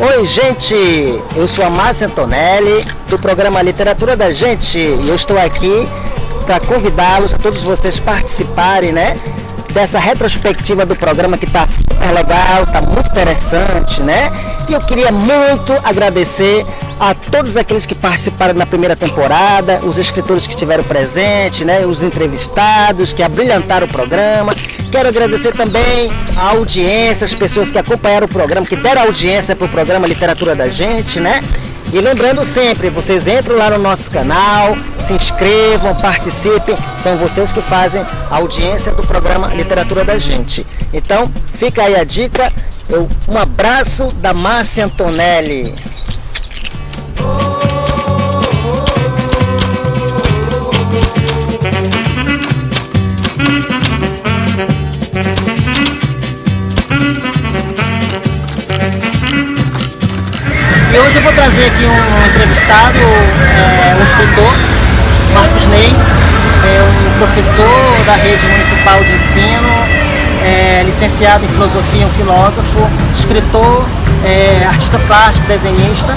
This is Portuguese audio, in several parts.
Oi, gente! Eu sou a Márcia Antonelli, do programa Literatura da Gente, e eu estou aqui para convidá-los, a todos vocês participarem, né? Dessa retrospectiva do programa que está super legal, está muito interessante, né? E eu queria muito agradecer a todos aqueles que participaram na primeira temporada, os escritores que estiveram presentes, né? Os entrevistados que abrilhantaram o programa. Quero agradecer também a audiência, as pessoas que acompanharam o programa, que deram audiência para o programa Literatura da Gente, né? E lembrando sempre, vocês entram lá no nosso canal, se inscrevam, participem, são vocês que fazem a audiência do programa Literatura da Gente. Então, fica aí a dica, um abraço da Márcia Antonelli. E hoje eu vou trazer aqui um entrevistado, um escritor, Marcos Ney, um professor da rede municipal de ensino, licenciado em filosofia, um filósofo, escritor, artista plástico, desenhista,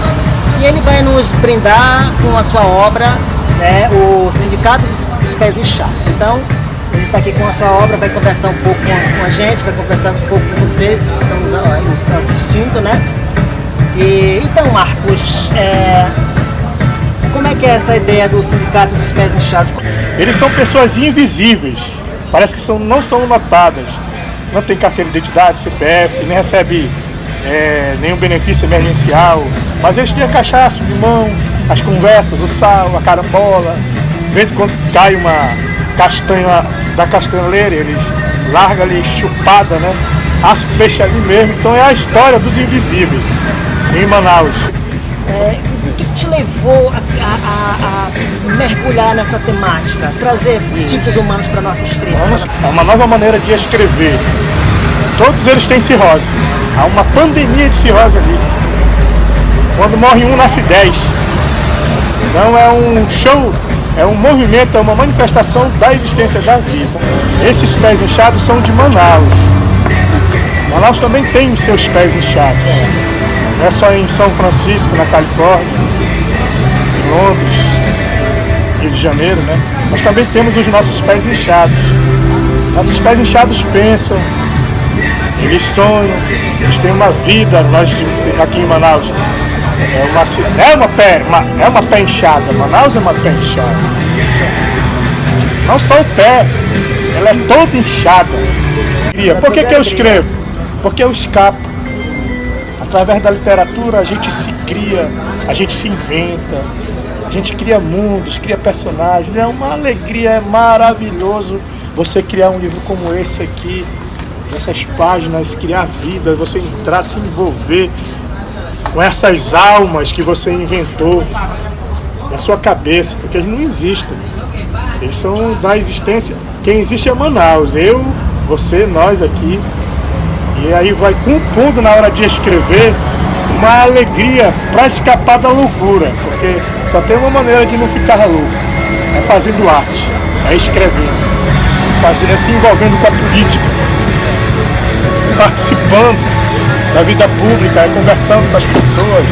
e ele vai nos brindar com a sua obra, né, o Sindicato dos Pés Inchados. Então, ele está aqui com a sua obra, vai conversar um pouco com a gente, vai conversar um pouco com vocês que estão assistindo, né? E, então, Marcos, como é que é essa ideia do Sindicato dos Pés Inchados? Eles são pessoas invisíveis, parece que não são notadas, não tem carteira de identidade, CPF, nem recebe nenhum benefício emergencial, mas eles têm a cachaça, o limão, as conversas, o sal, a carambola. De vez em quando cai uma castanha da castanheira, eles largam ali chupada, né? Assa o peixe ali mesmo. Então é a história dos invisíveis em Manaus. O que te levou a mergulhar nessa temática, trazer esses tipos humanos para a nossa escrita? É uma nova maneira de escrever. Todos eles têm cirrose. Há uma pandemia de cirrose ali. Quando morre um, nasce 10. Não é um show, é um movimento, é uma manifestação da existência da vida. Esses pés inchados são de Manaus. Manaus também tem os seus pés inchados. Não é só em São Francisco, na Califórnia, em Londres, Rio de Janeiro, né? Nós também temos os nossos pés inchados. Nossos pés inchados pensam, eles sonham, eles têm uma vida. Nós aqui em Manaus é uma pé inchada. Manaus é uma pé inchada. Não só o pé, ela é toda inchada. Por que eu escrevo? Porque eu escapo. Através da literatura a gente se cria, a gente se inventa, a gente cria mundos, cria personagens. É uma alegria, é maravilhoso você criar um livro como esse aqui, essas páginas, criar vida, você entrar, se envolver com essas almas que você inventou na sua cabeça, porque eles não existem. Eles são da existência. Quem existe é Manaus, eu, você, nós aqui. E aí vai compondo na hora de escrever uma alegria para escapar da loucura, porque só tem uma maneira de não ficar louco, é fazendo arte, é escrevendo, é se envolvendo com a política, participando da vida pública, é conversando com as pessoas.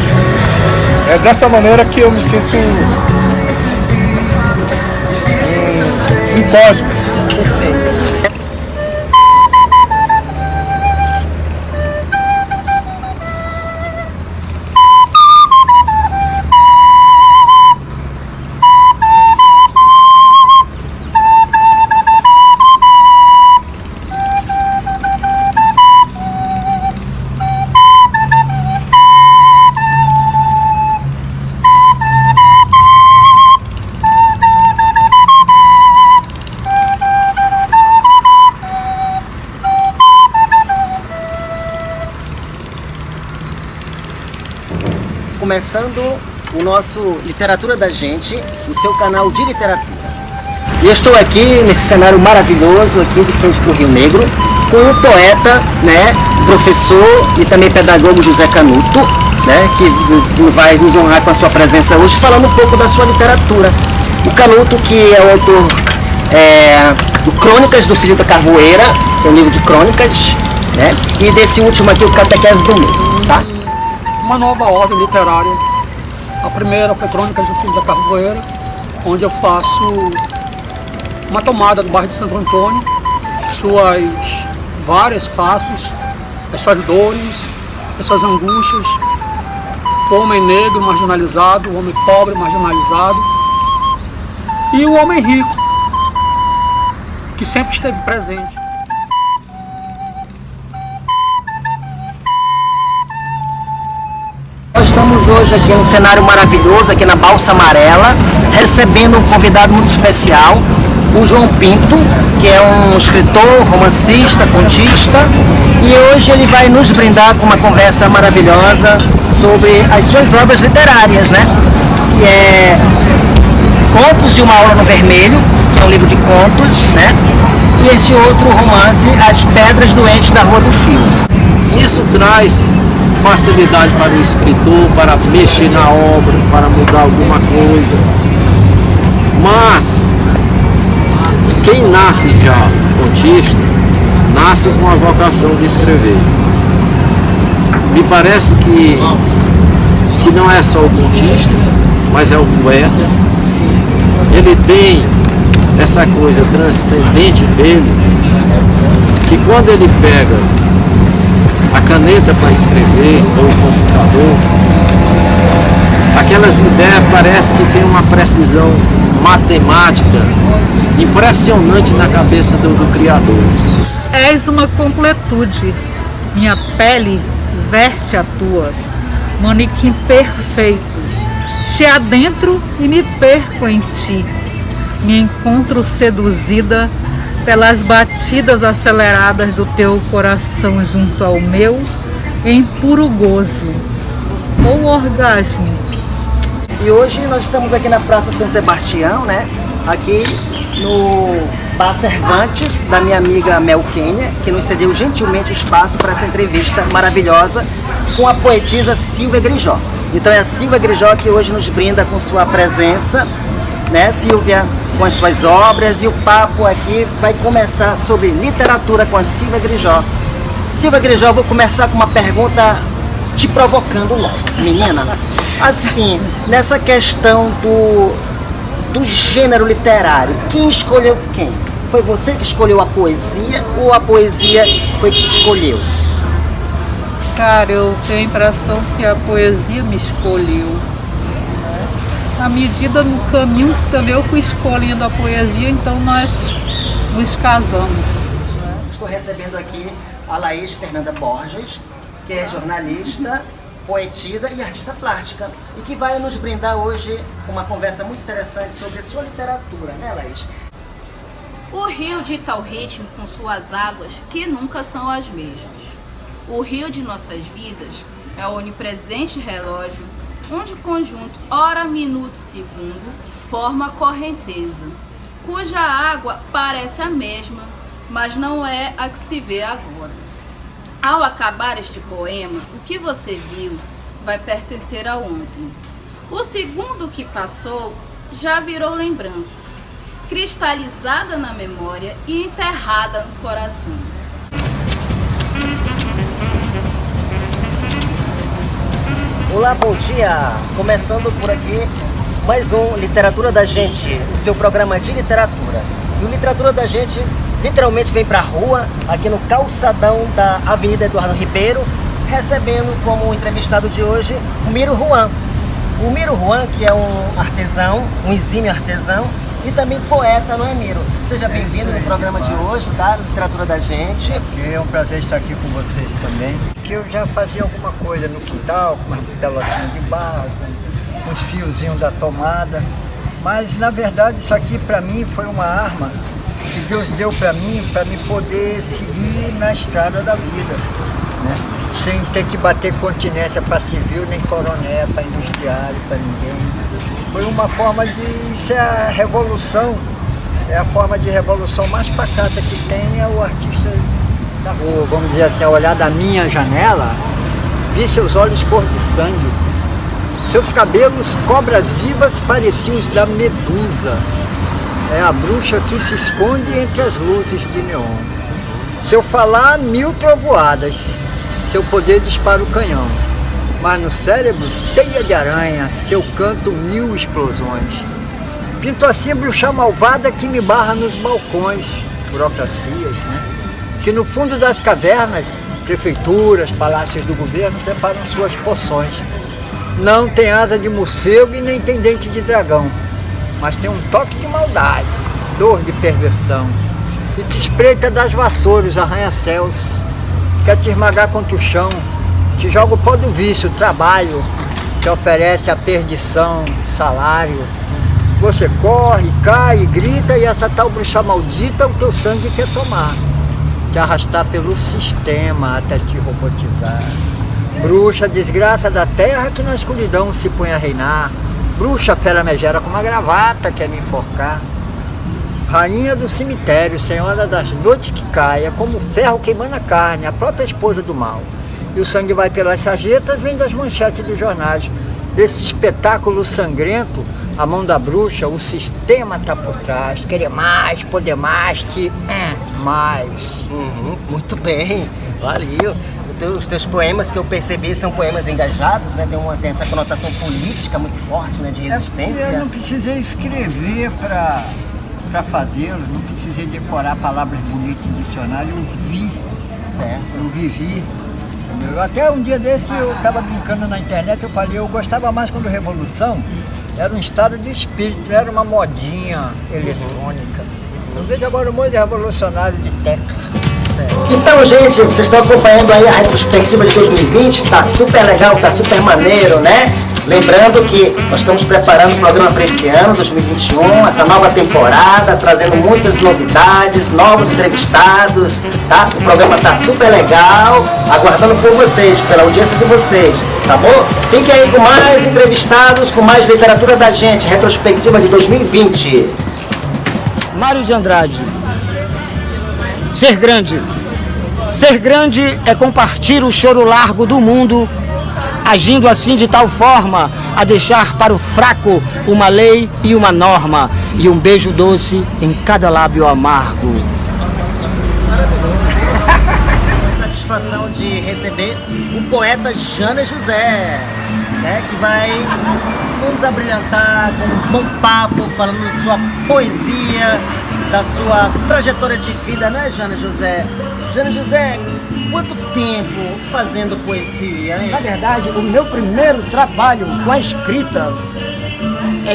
É dessa maneira que eu me sinto um cósmico. Começando o nosso Literatura da Gente, o seu canal de literatura. E eu estou aqui nesse cenário maravilhoso, aqui de frente para o Rio Negro, com o poeta, né, professor e também pedagogo José Canuto, né, que vai nos honrar com a sua presença hoje, falando um pouco da sua literatura. O Canuto, que é o autor do Crônicas do Filho da Carvoeira, que é um livro de crônicas, né, e desse último aqui, o Catequese do Meio, tá? uma nova ordem literária. A primeira foi Crônicas do Filho da Carvoeira, onde eu faço uma tomada do bairro de Santo Antônio, suas várias faces, as suas dores, as suas angústias, o homem negro marginalizado, o homem pobre marginalizado e o homem rico, que sempre esteve presente. Nós estamos hoje aqui num cenário maravilhoso, aqui na Balsa Amarela, recebendo um convidado muito especial, o João Pinto, que é um escritor, romancista, contista, e hoje ele vai nos brindar com uma conversa maravilhosa sobre as suas obras literárias, né? Que é Contos de uma Aula no Vermelho, que é um livro de contos, né? E esse outro romance, As Pedras Doentes da Rua do Fio. Isso traz facilidade para o escritor, para mexer na obra, para mudar alguma coisa. Mas quem nasce já contista, nasce com a vocação de escrever. Me parece que não é só o contista, mas é o poeta. Ele tem essa coisa transcendente dele, que quando ele pega a caneta para escrever, ou o computador, aquelas ideias parece que tem uma precisão matemática impressionante na cabeça do criador. És uma completude, minha pele veste a tua, manequim perfeito, te adentro e me perco em ti, me encontro seduzida pelas batidas aceleradas do teu coração junto ao meu, em puro gozo ou orgasmo. E hoje nós estamos aqui na Praça São Sebastião, né? Aqui no Bar Cervantes, da minha amiga Mel Kenia, que nos cedeu gentilmente o espaço para essa entrevista maravilhosa com a poetisa Silvia Grijó. Então é a Silvia Grijó que hoje nos brinda com sua presença, né, Silvia, com as suas obras, e o papo aqui vai começar sobre literatura com a Silvia Grijó. Silvia Grijó, eu vou começar com uma pergunta te provocando logo. Menina, assim, nessa questão do gênero literário, quem escolheu quem? Foi você que escolheu a poesia ou a poesia foi que te escolheu? Cara, eu tenho a impressão que a poesia me escolheu. À medida no caminho também eu fui escolhendo a poesia, então nós nos casamos. Estou recebendo aqui a Laís Fernanda Borges, que é jornalista, poetisa e artista plástica, e que vai nos brindar hoje com uma conversa muito interessante sobre a sua literatura, né, Laís? O rio dita o ritmo com suas águas que nunca são as mesmas. O rio de nossas vidas é o onipresente relógio, onde o conjunto hora, minuto, segundo forma a correnteza, cuja água parece a mesma, mas não é a que se vê agora. Ao acabar este poema, o que você viu vai pertencer a ontem. O segundo que passou já virou lembrança, cristalizada na memória e enterrada no coração. Olá, bom dia! Começando por aqui mais um Literatura da Gente, o seu programa de literatura. E o Literatura da Gente literalmente vem pra rua, aqui no calçadão da Avenida Eduardo Ribeiro, recebendo como entrevistado de hoje o Miro Juan. O Miro Juan, que é um artesão, um exímio artesão e também poeta, não é, Miro? Seja bem-vindo no programa de hoje, da Literatura da Gente. É um prazer estar aqui com vocês também. Que eu já fazia alguma coisa no quintal, com umas pelotinhas de barro, com os fiozinhos da tomada. Mas, na verdade, isso aqui para mim foi uma arma que Deus deu para mim poder seguir na estrada da vida, né? Sem ter que bater continência para civil, nem coroné, para industriário, para ninguém. Foi uma forma de... Isso é a revolução, é a forma de revolução mais pacata que tem, é o artista da rua. Vamos dizer assim, ao olhar da minha janela, vi seus olhos cor de sangue. Seus cabelos, cobras vivas, pareciam os da Medusa. É a bruxa que se esconde entre as luzes de neon. Seu falar, 1000 trovoadas. Seu poder dispara o canhão. mas no cérebro, teia de aranha, seu canto 1000 explosões. Pinto assim a bruxa malvada que me barra nos balcões, burocracias, né? Que no fundo das cavernas, prefeituras, palácios do governo preparam suas poções. Não tem asa de morcego e nem tem dente de dragão, mas tem um toque de maldade, dor de perversão, e te espreita das vassouras, arranha-céus, quer te esmagar contra o chão, te joga o pó do vício, o trabalho, te oferece a perdição, salário. Você corre, cai, grita e essa tal bruxa maldita o teu sangue quer tomar, te arrastar pelo sistema até te robotizar. Bruxa, desgraça da terra que na escuridão se põe a reinar. Bruxa, fera megera com uma gravata quer me enforcar. Rainha do cemitério, senhora das noites que cai, é como ferro queimando a carne, a própria esposa do mal. E o sangue vai pelas sarjetas, vem das manchetes dos jornais. Desse espetáculo sangrento, a mão da bruxa, o sistema tá por trás. Querer mais, poder mais, te mais. Muito bem, valeu. Os teus poemas que eu percebi são poemas engajados, né? Tem essa conotação política muito forte, né? De resistência. Eu não precisei escrever para fazê-lo, não precisei decorar palavras bonitas em dicionário, eu vi, certo? Eu vivi. Entendeu? Até um dia desse eu estava brincando na internet, eu falei, eu gostava mais quando Revolução era um estado de espírito, não era uma modinha eletrônica. Eu vejo agora um monte de revolucionário de tecla. Então, gente, vocês estão acompanhando aí a retrospectiva de 2020, tá super legal, tá super maneiro, né? Lembrando que nós estamos preparando o programa para esse ano, 2021, essa nova temporada, trazendo muitas novidades, novos entrevistados, tá? O programa tá super legal, aguardando por vocês, pela audiência de vocês, tá bom? Fiquem aí com mais entrevistados, com mais literatura da gente, retrospectiva de 2020. Mário de Andrade. Ser grande. Ser grande é compartilhar o choro largo do mundo, agindo assim de tal forma a deixar para o fraco uma lei e uma norma, e um beijo doce em cada lábio amargo. Satisfação de receber o poeta Jana José, né, que vai nos abrilhantar com um bom papo, falando de sua poesia, da sua trajetória de vida, né, Jana José? Jana José, quanto tempo fazendo poesia, hein? Na verdade, o meu primeiro trabalho com a escrita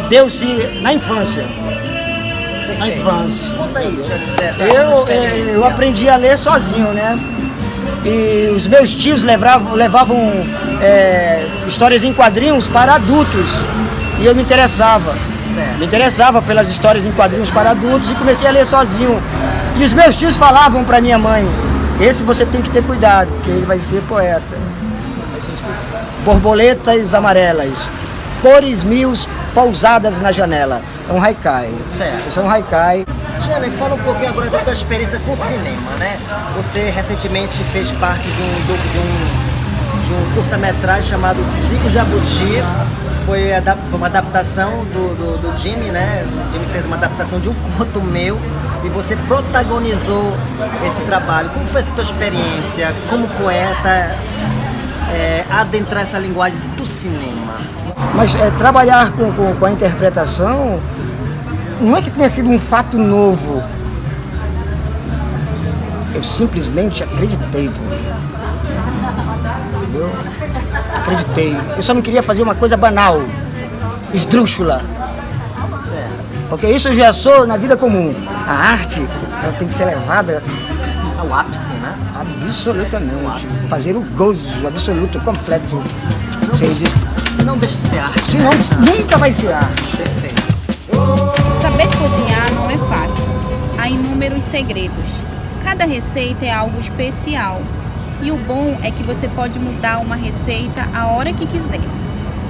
deu-se na infância. Perfeito. Na infância. Conta aí, Jana José, essa eu aprendi a ler sozinho, né? E os meus tios levavam histórias em quadrinhos para adultos. E eu me interessava. Me interessava pelas histórias em quadrinhos para adultos e comecei a ler sozinho. E os meus tios falavam para minha mãe, esse você tem que ter cuidado, porque ele vai ser poeta. Borboletas amarelas, cores mil pousadas na janela. É um haikai. Certo. Isso é um haikai. Jana, e fala um pouquinho agora da tua experiência com o cinema, né? Você recentemente fez parte de um curta-metragem chamado Zico Jabuti. Foi uma adaptação do Jimmy, né? O Jimmy fez uma adaptação de um conto meu e você protagonizou esse trabalho. Como foi essa tua experiência como poeta, adentrar essa linguagem do cinema? Mas trabalhar com a interpretação não é que tenha sido um fato novo. Eu simplesmente acreditei. Entendeu? Acreditei. Eu só não queria fazer uma coisa banal, esdrúxula. Certo. Porque isso eu já sou na vida comum. A arte, ela tem que ser levada ao ápice, né? Absolutamente. Fazer o gozo absoluto, completo. Senão deixa de ser arte. Senão nunca vai ser arte. Perfeito. Saber cozinhar não é fácil. Há inúmeros segredos. Cada receita é algo especial. E o bom é que você pode mudar uma receita a hora que quiser.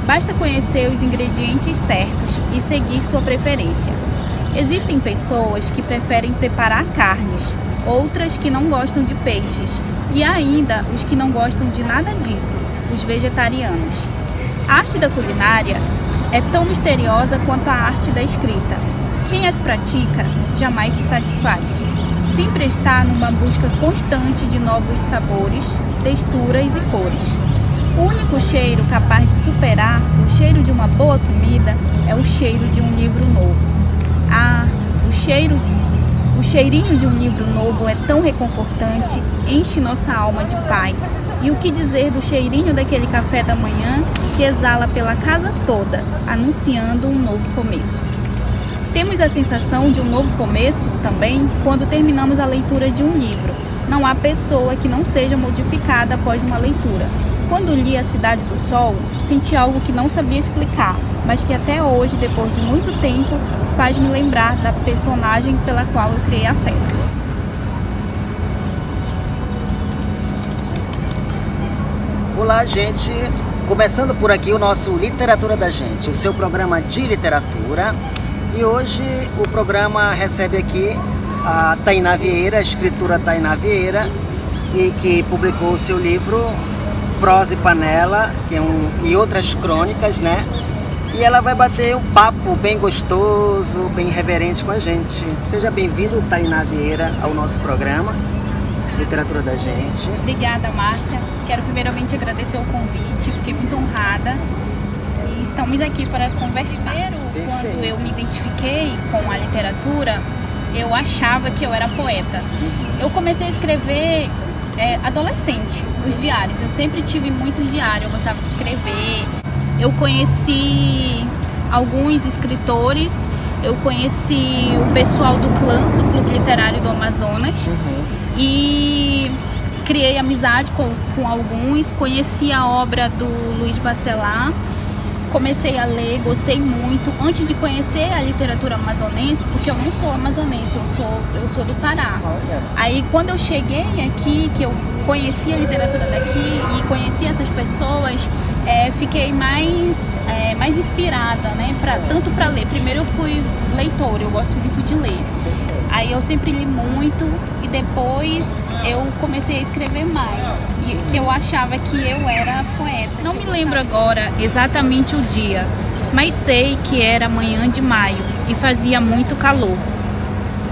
Basta conhecer os ingredientes certos e seguir sua preferência. Existem pessoas que preferem preparar carnes, outras que não gostam de peixes e ainda os que não gostam de nada disso, os vegetarianos. A arte da culinária é tão misteriosa quanto a arte da escrita. Quem as pratica jamais se satisfaz. Sempre está numa busca constante de novos sabores, texturas e cores. O único cheiro capaz de superar o cheiro de uma boa comida é o cheiro de um livro novo. O cheirinho de um livro novo é tão reconfortante, enche nossa alma de paz. E o que dizer do cheirinho daquele café da manhã que exala pela casa toda, anunciando um novo começo. Temos a sensação de um novo começo também quando terminamos a leitura de um livro. Não há pessoa que não seja modificada após uma leitura. Quando li A Cidade do Sol, senti algo que não sabia explicar, mas que até hoje, depois de muito tempo, faz-me lembrar da personagem pela qual eu criei afeto. Olá, gente! Começando por aqui o nosso Literatura da Gente, o seu programa de literatura. E hoje o programa recebe aqui a Tainá Vieira, a escritora Tainá Vieira, e que publicou o seu livro Prosa e Panela, e outras crônicas, né? E ela vai bater um papo bem gostoso, bem reverente com a gente. Seja bem-vindo, Tainá Vieira, ao nosso programa Literatura da Gente. Obrigada, Márcia. Quero primeiramente agradecer o convite, fiquei muito honrada. E estamos aqui para conversar. Quando eu me identifiquei com a literatura, eu achava que eu era poeta. Eu comecei a escrever adolescente, nos diários. Eu sempre tive muitos diários, eu gostava de escrever. Eu conheci alguns escritores, eu conheci o pessoal do clã, do Clube Literário do Amazonas, e criei amizade com alguns, conheci a obra do Luiz Bacelar, comecei a ler, gostei muito, antes de conhecer a literatura amazonense, porque eu não sou amazonense, eu sou do Pará. Aí quando eu cheguei aqui, que eu conheci a literatura daqui e conheci essas pessoas, fiquei mais inspirada, né? Tanto para ler. Primeiro eu fui leitora, eu gosto muito de ler. Aí eu sempre li muito e depois eu comecei a escrever mais. E que eu achava que eu era poeta. Não me lembro agora exatamente o dia, mas sei que era manhã de maio e fazia muito calor.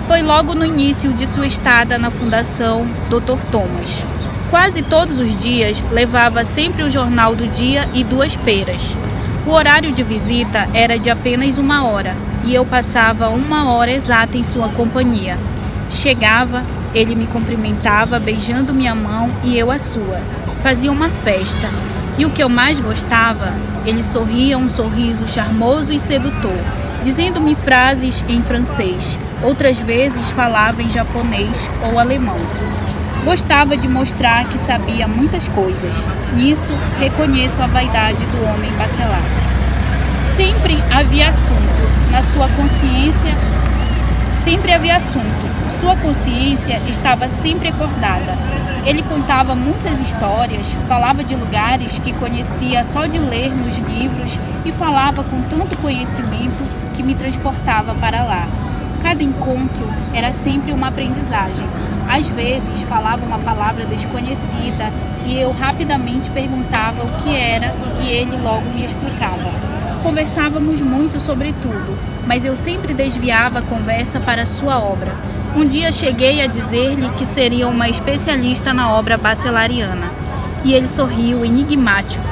Foi logo no início de sua estada na Fundação Dr. Thomas. Quase todos os dias levava sempre o jornal do dia e 2 peras. O horário de visita era de apenas 1 hora e eu passava 1 hora exata em sua companhia. Chegava, ele me cumprimentava beijando minha mão e eu a sua. Fazia uma festa e o que eu mais gostava, ele sorria um sorriso charmoso e sedutor, dizendo-me frases em francês. Outras vezes falava em japonês ou alemão. Gostava de mostrar que sabia muitas coisas. Nisso, reconheço a vaidade do homem bacelar. Sempre havia assunto. Na sua consciência, sempre havia assunto. Sua consciência estava sempre acordada. Ele contava muitas histórias, falava de lugares que conhecia só de ler nos livros e falava com tanto conhecimento que me transportava para lá. Cada encontro era sempre uma aprendizagem. Às vezes falava uma palavra desconhecida e eu rapidamente perguntava o que era e ele logo me explicava. Conversávamos muito sobre tudo, mas eu sempre desviava a conversa para a sua obra. Um dia cheguei a dizer-lhe que seria uma especialista na obra bacelariana e ele sorriu enigmático.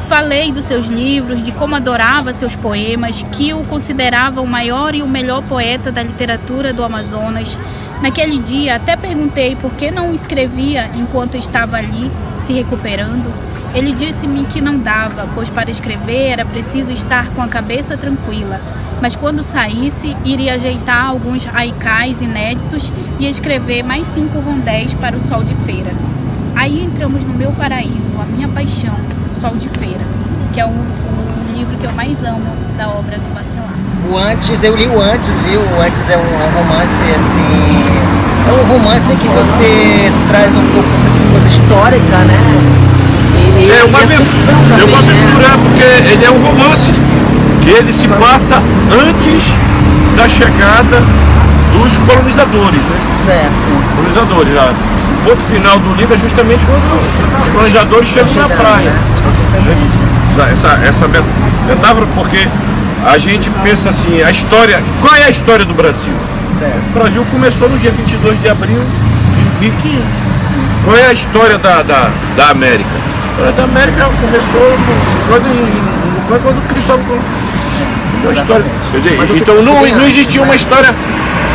Falei dos seus livros, de como adorava seus poemas, que o considerava o maior e o melhor poeta da literatura do Amazonas. Naquele dia até perguntei por que não escrevia enquanto estava ali, se recuperando. Ele disse-me que não dava, pois para escrever era preciso estar com a cabeça tranquila. Mas quando saísse, iria ajeitar alguns haikais inéditos e escrever mais 5 rondéis para o Sol de Feira. Aí entramos no meu paraíso, a minha paixão, Sol de Feira, que é o livro que eu mais amo da obra do Bacelar. O Antes, eu li o Antes, viu? O Antes é um romance, assim... É um romance que você traz um pouco essa coisa histórica, né? É uma ficção também, uma aventura, né? Porque ele é um romance que ele se passa antes da chegada dos colonizadores, né? Certo. Colonizadores, lá. O ponto final do livro é justamente quando os colonizadores chegam na praia. Né? Essa metáfora, porque a gente pensa assim, a história... Qual é a história do Brasil? Certo. O Brasil começou no dia 22 de abril de 1500. Qual é a história da América? história da América começou quando Cristóvão Colombo. Uma história. Quer dizer, então não existia uma história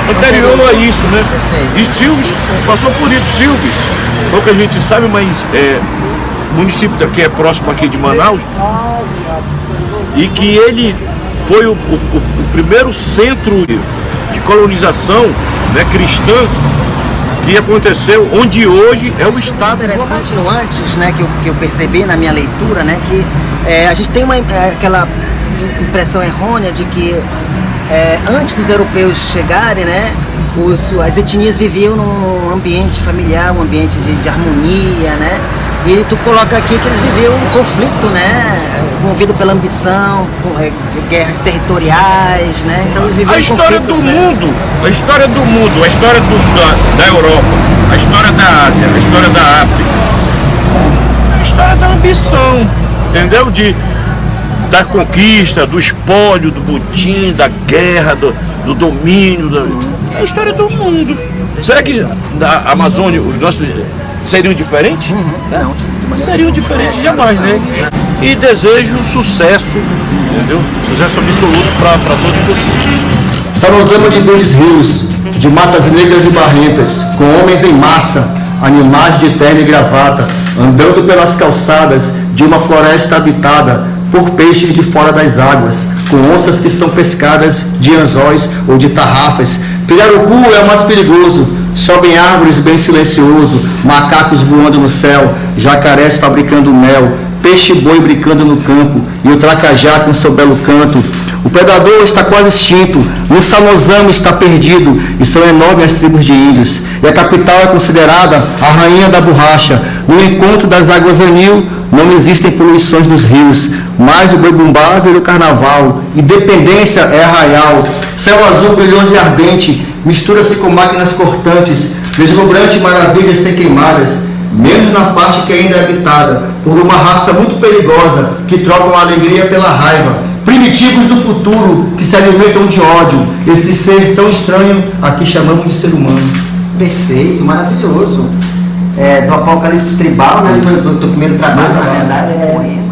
anterior a isso, né? E Silves passou por isso. Silves, pouca gente sabe, mas município daqui é próximo aqui de Manaus, e que ele foi o primeiro centro de colonização, né, cristã, que aconteceu onde hoje é o estado. Interessante no antes, né, que eu percebi na minha leitura, né, que a gente tem aquela impressão errônea de que antes dos europeus chegarem, né, as etnias viviam num ambiente familiar, um ambiente de harmonia, né? E tu coloca aqui que eles viviam um conflito, né? Movido pela ambição, guerras territoriais, né? Então eles viviam a história do mundo, a história do mundo, a história da Europa, a história da Ásia, a história da África, a história da ambição, entendeu? Da conquista, do espólio, do butim, da guerra, do domínio, é a história do mundo. Será que na Amazônia os nossos seriam diferentes? Não seriam diferentes jamais, né? E desejo sucesso, entendeu? Sucesso absoluto para todos vocês. Salosamos de verdes rios, de matas negras e barrentas, com homens em massa, animais de terno e gravata, andando pelas calçadas de uma floresta habitada por peixes de fora das águas, com onças que são pescadas de anzóis ou de tarrafas. Pirarucu é o mais perigoso, sobe em árvores bem silencioso, macacos voando no céu, jacarés fabricando mel, peixe-boi brincando no campo, e o tracajá com seu belo canto. O predador está quase extinto, o Salosamo está perdido, e são enormes as tribos de índios. E a capital é considerada a rainha da borracha. No encontro das águas anil, não existem poluições dos rios, mas o boi-bumbá vira o carnaval. Independência é arraial. Céu azul brilhoso e ardente, mistura-se com máquinas cortantes, deslumbrante maravilhas sem queimadas, menos na parte que ainda é habitada por uma raça muito perigosa, que trocam a alegria pela raiva. Primitivos do futuro, que se alimentam de ódio, esse ser tão estranho a que chamamos de ser humano. Perfeito, maravilhoso. Do Apocalipse Tribal, né? Do primeiro trabalho, na verdade,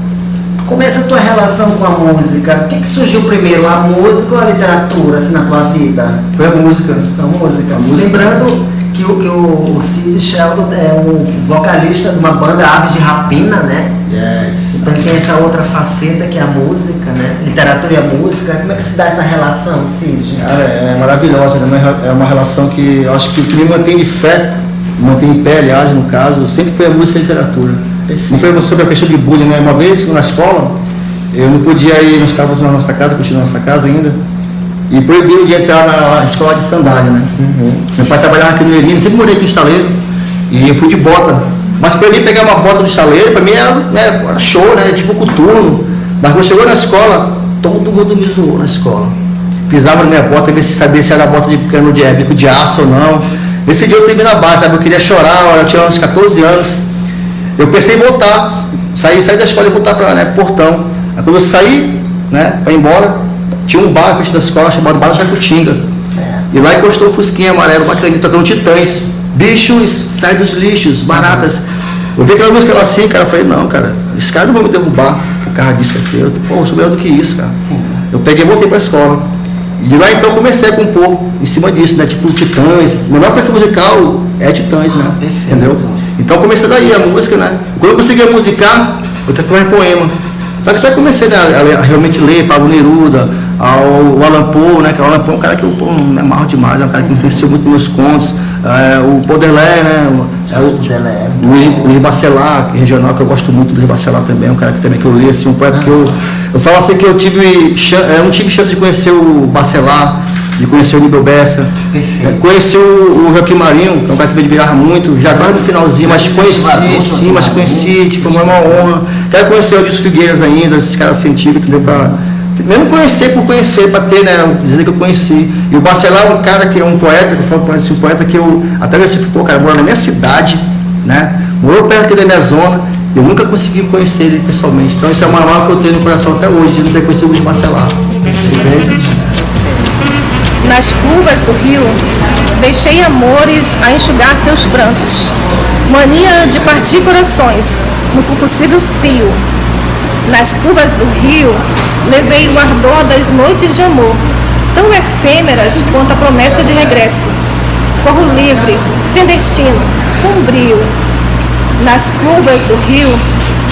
Começa a tua relação com a música. O que surgiu primeiro, a música ou a literatura, assim, na tua vida? Foi a música. Foi a música. Lembrando que o Sid Sheldon é um vocalista de uma banda Aves de Rapina, né? Yes. Então tem essa outra faceta que é a música, né? Literatura e a música. Como é que se dá essa relação, Sid? Cara, é maravilhosa, né? É uma relação que eu acho que o que me mantém de fé, mantém em pé, aliás, no caso, sempre foi a música e a literatura. Perfeito. Não foi sobre a questão de bullying, né? Uma vez na escola, eu não podia ir, nós estávamos na nossa casa, continuando na nossa casa ainda, e proibiram de entrar na escola de sandália, né? Meu pai trabalhava aqui no Erino, sempre morei aqui em Estaleiro, e eu fui de bota. Mas para mim pegar uma bota do estaleiro, para mim era show, né? Tipo coturno. Mas quando chegou na escola, todo mundo me zoou na escola. Pisava na minha bota, ver se sabia se era bota de cano de bico de aço ou não. Nesse dia eu terminei na base, sabe? Eu queria chorar, eu tinha uns 14 anos. Eu pensei em voltar, sair da escola e voltar para Portão. Aí quando eu saí, né, para ir embora, tinha um bar frente da escola chamado Bar da Jacutinga. Certo. E lá encostou o fusquinha amarelo, bacaninha, tocando Titãs. Bichos, sai dos lixos, baratas. Eu vi aquela música lá assim, cara, eu falei, não, cara, esses caras não vão me derrubar por causa disso aqui. Eu sou melhor do que isso, cara. Sim. Eu peguei e voltei pra escola. E de lá então eu comecei a compor em cima disso, né? Tipo Titãs. Meu nome referência musical é Titãs, né? Perfeito. Entendeu? Então eu comecei daí a música, né? Quando eu conseguia musicar, eu transformei em poema. Sabe que até comecei a realmente ler Pablo Neruda, o Allan Poe, né? Que o Allan Poe é um cara que eu me amarro demais, é um cara que influenciou muito meus contos. O Baudelaire, né? O Luiz Bacelar, que é regional, que eu gosto muito do Luiz Bacelar também, é um cara que também que eu li, assim, um poeta que eu falo assim que eu não tive chance de conhecer o Bacelar, de conhecer o Nibel Bessa, conheci o Joaquim Marinho, que é um cara que me admirava muito, já quase no finalzinho, mas conheci, tipo, foi uma honra. Quero conhecer o Adilson Figueiras ainda, esses caras científicos, entendeu? Mesmo conhecer por conhecer, para ter, né, dizer que eu conheci. E o Bacelar é um cara que é um poeta, que eu falo assim, um poeta que eu até eu pô, cara, mora na minha cidade, né? Morou perto aqui da minha zona, eu nunca consegui conhecer ele pessoalmente. Então isso é uma marca que eu tenho no coração até hoje, de não ter conhecido o Bacelar. Nas curvas do rio, deixei amores a enxugar seus prantos. Mania de partir corações, no compulsível cio. Nas curvas do rio, levei o ardor das noites de amor, tão efêmeras quanto a promessa de regresso. Corro livre, sem destino, sombrio. Nas curvas do rio,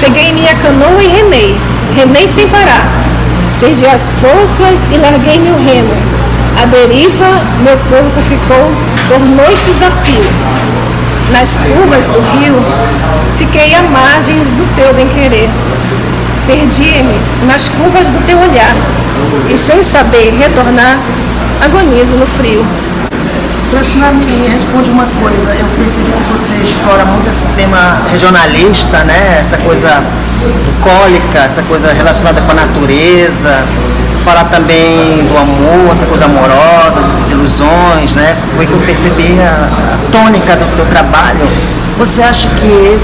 peguei minha canoa e remei sem parar. Perdi as forças e larguei meu remo. À deriva, meu corpo ficou por noites a fio. Nas curvas do rio, fiquei à margem do teu bem-querer. Perdi-me nas curvas do teu olhar e, sem saber retornar, agonizo no frio. Francina, me responde uma coisa. Eu percebi que você explora muito esse tema regionalista, né? Essa coisa bucólica, essa coisa relacionada com a natureza. Fala também do amor, essa coisa amorosa, de desilusões, né? Foi que eu percebi a tônica do teu trabalho. Você acha que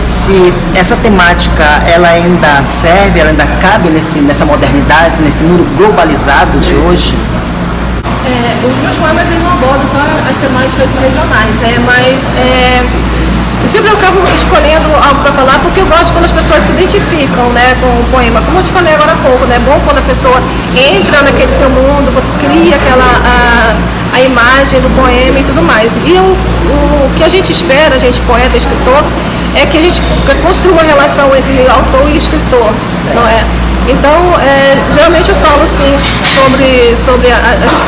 essa temática, ela ainda serve, ela ainda cabe nessa modernidade, nesse mundo globalizado de hoje? Os meus poemas não abordam só as temáticas regionais, né? Mas eu sempre acabo escolhendo algo para falar porque eu gosto quando as pessoas se identificam, né, com o poema. Como eu te falei agora há pouco, né? É bom quando a pessoa entra naquele teu mundo, você cria a imagem do poema e tudo mais. E o que a gente espera, a gente poeta, escritor, é que a gente construa uma relação entre autor e escritor, não é? Então, geralmente eu falo sim sobre